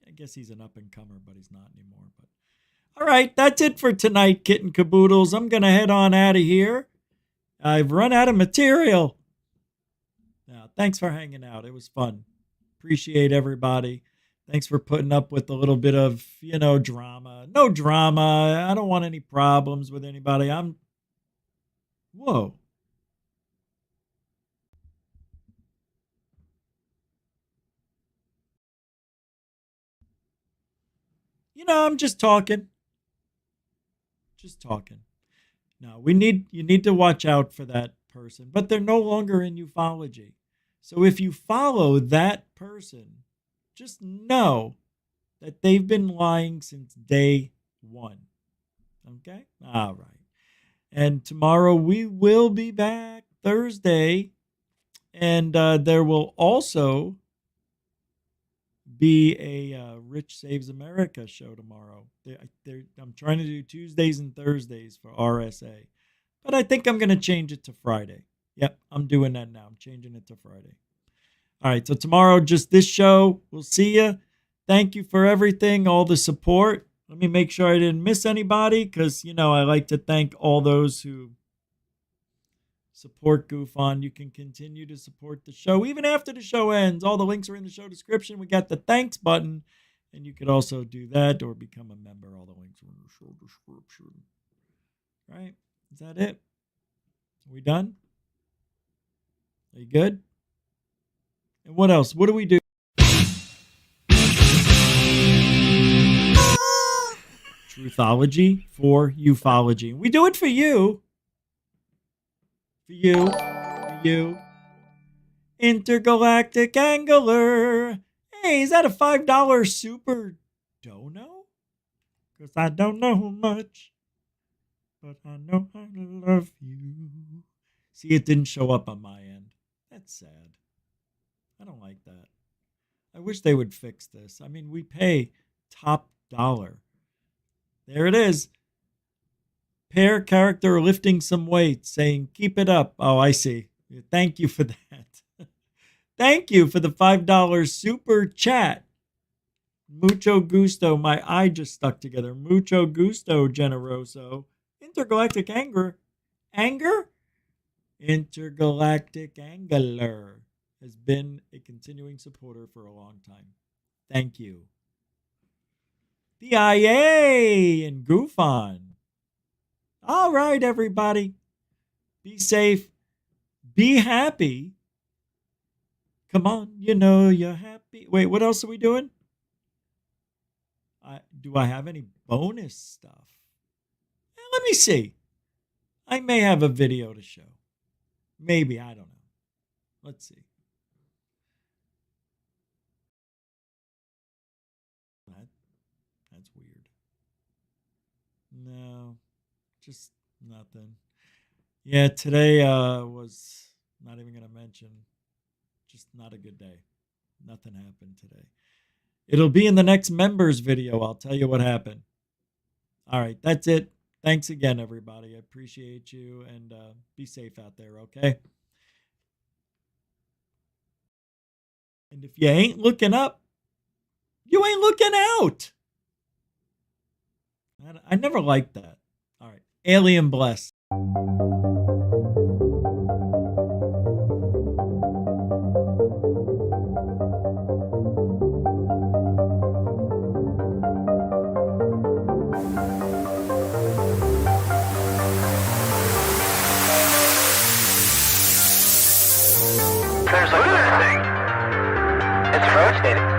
I guess he's an up-and-comer, but he's not anymore. But all right, that's it for tonight, Kitten Caboodles. I'm going to head on out of here. I've run out of material. Now, thanks for hanging out. It was fun. Appreciate everybody. Thanks for putting up with a little bit of, drama. No drama. I don't want any problems with anybody. Whoa. I'm just talking. Just talking. No, you need to watch out for that person, but they're no longer in ufology. So if you follow that person, just know that they've been lying since day one. Okay? All right. And tomorrow we will be back, Thursday, and there will also be a Rich Saves America show tomorrow. I'm trying to do Tuesdays and Thursdays for RSA, but I think I'm going to change it to Friday. Yep, I'm doing that now. I'm changing it to Friday. All right, so tomorrow, just this show. We'll see you. Thank you for everything, all the support. Let me make sure I didn't miss anybody because, I like to thank all those who support GUFON. You can continue to support the show even after the show ends. All the links are in the show description. We got the thanks button, and you could also do that or become a member. All the links are in the show description. Right? Is that it? Are we done? Are you good? And what else? What do we do? Truthology for ufology. We do it for you. For you. Intergalactic Angler. Hey, is that a $5 super dono? Because I don't know much, but I know I love you. See, it didn't show up on my end. That's sad. I don't like that. I wish they would fix this. I mean, we pay top dollar. There it is. Pair character lifting some weights, saying, keep it up. Oh, I see. Thank you for that. Thank you for the $5 super chat. Mucho gusto. My eye just stuck together. Mucho gusto, generoso. Intergalactic anger. Anger? Intergalactic Angler has been a continuing supporter for a long time. Thank you. The IA and GUFON. All right, everybody. Be safe. Be happy. Come on, you're happy. Wait, what else are we doing? Do I have any bonus stuff? Let me see. I may have a video to show. Maybe, I don't know. Let's see. That's weird. No, just nothing. Yeah, today was not even going to mention. Just not a good day. Nothing happened today. It'll be in the next members video. I'll tell you what happened. All right, that's it. Thanks again, everybody. I appreciate you, and be safe out there, okay? And if you ain't looking up, you ain't looking out. I never liked that. All right, Alien Bless. There's like this thing. It's rotating.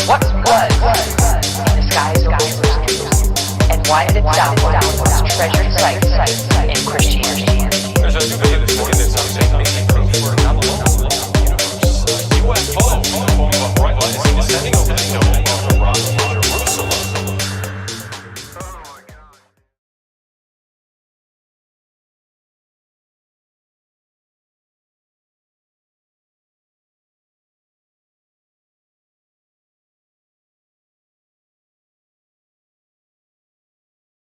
What was in the skies over Jerusalem? And why did it download those treasured sites in Christianity? There's a new something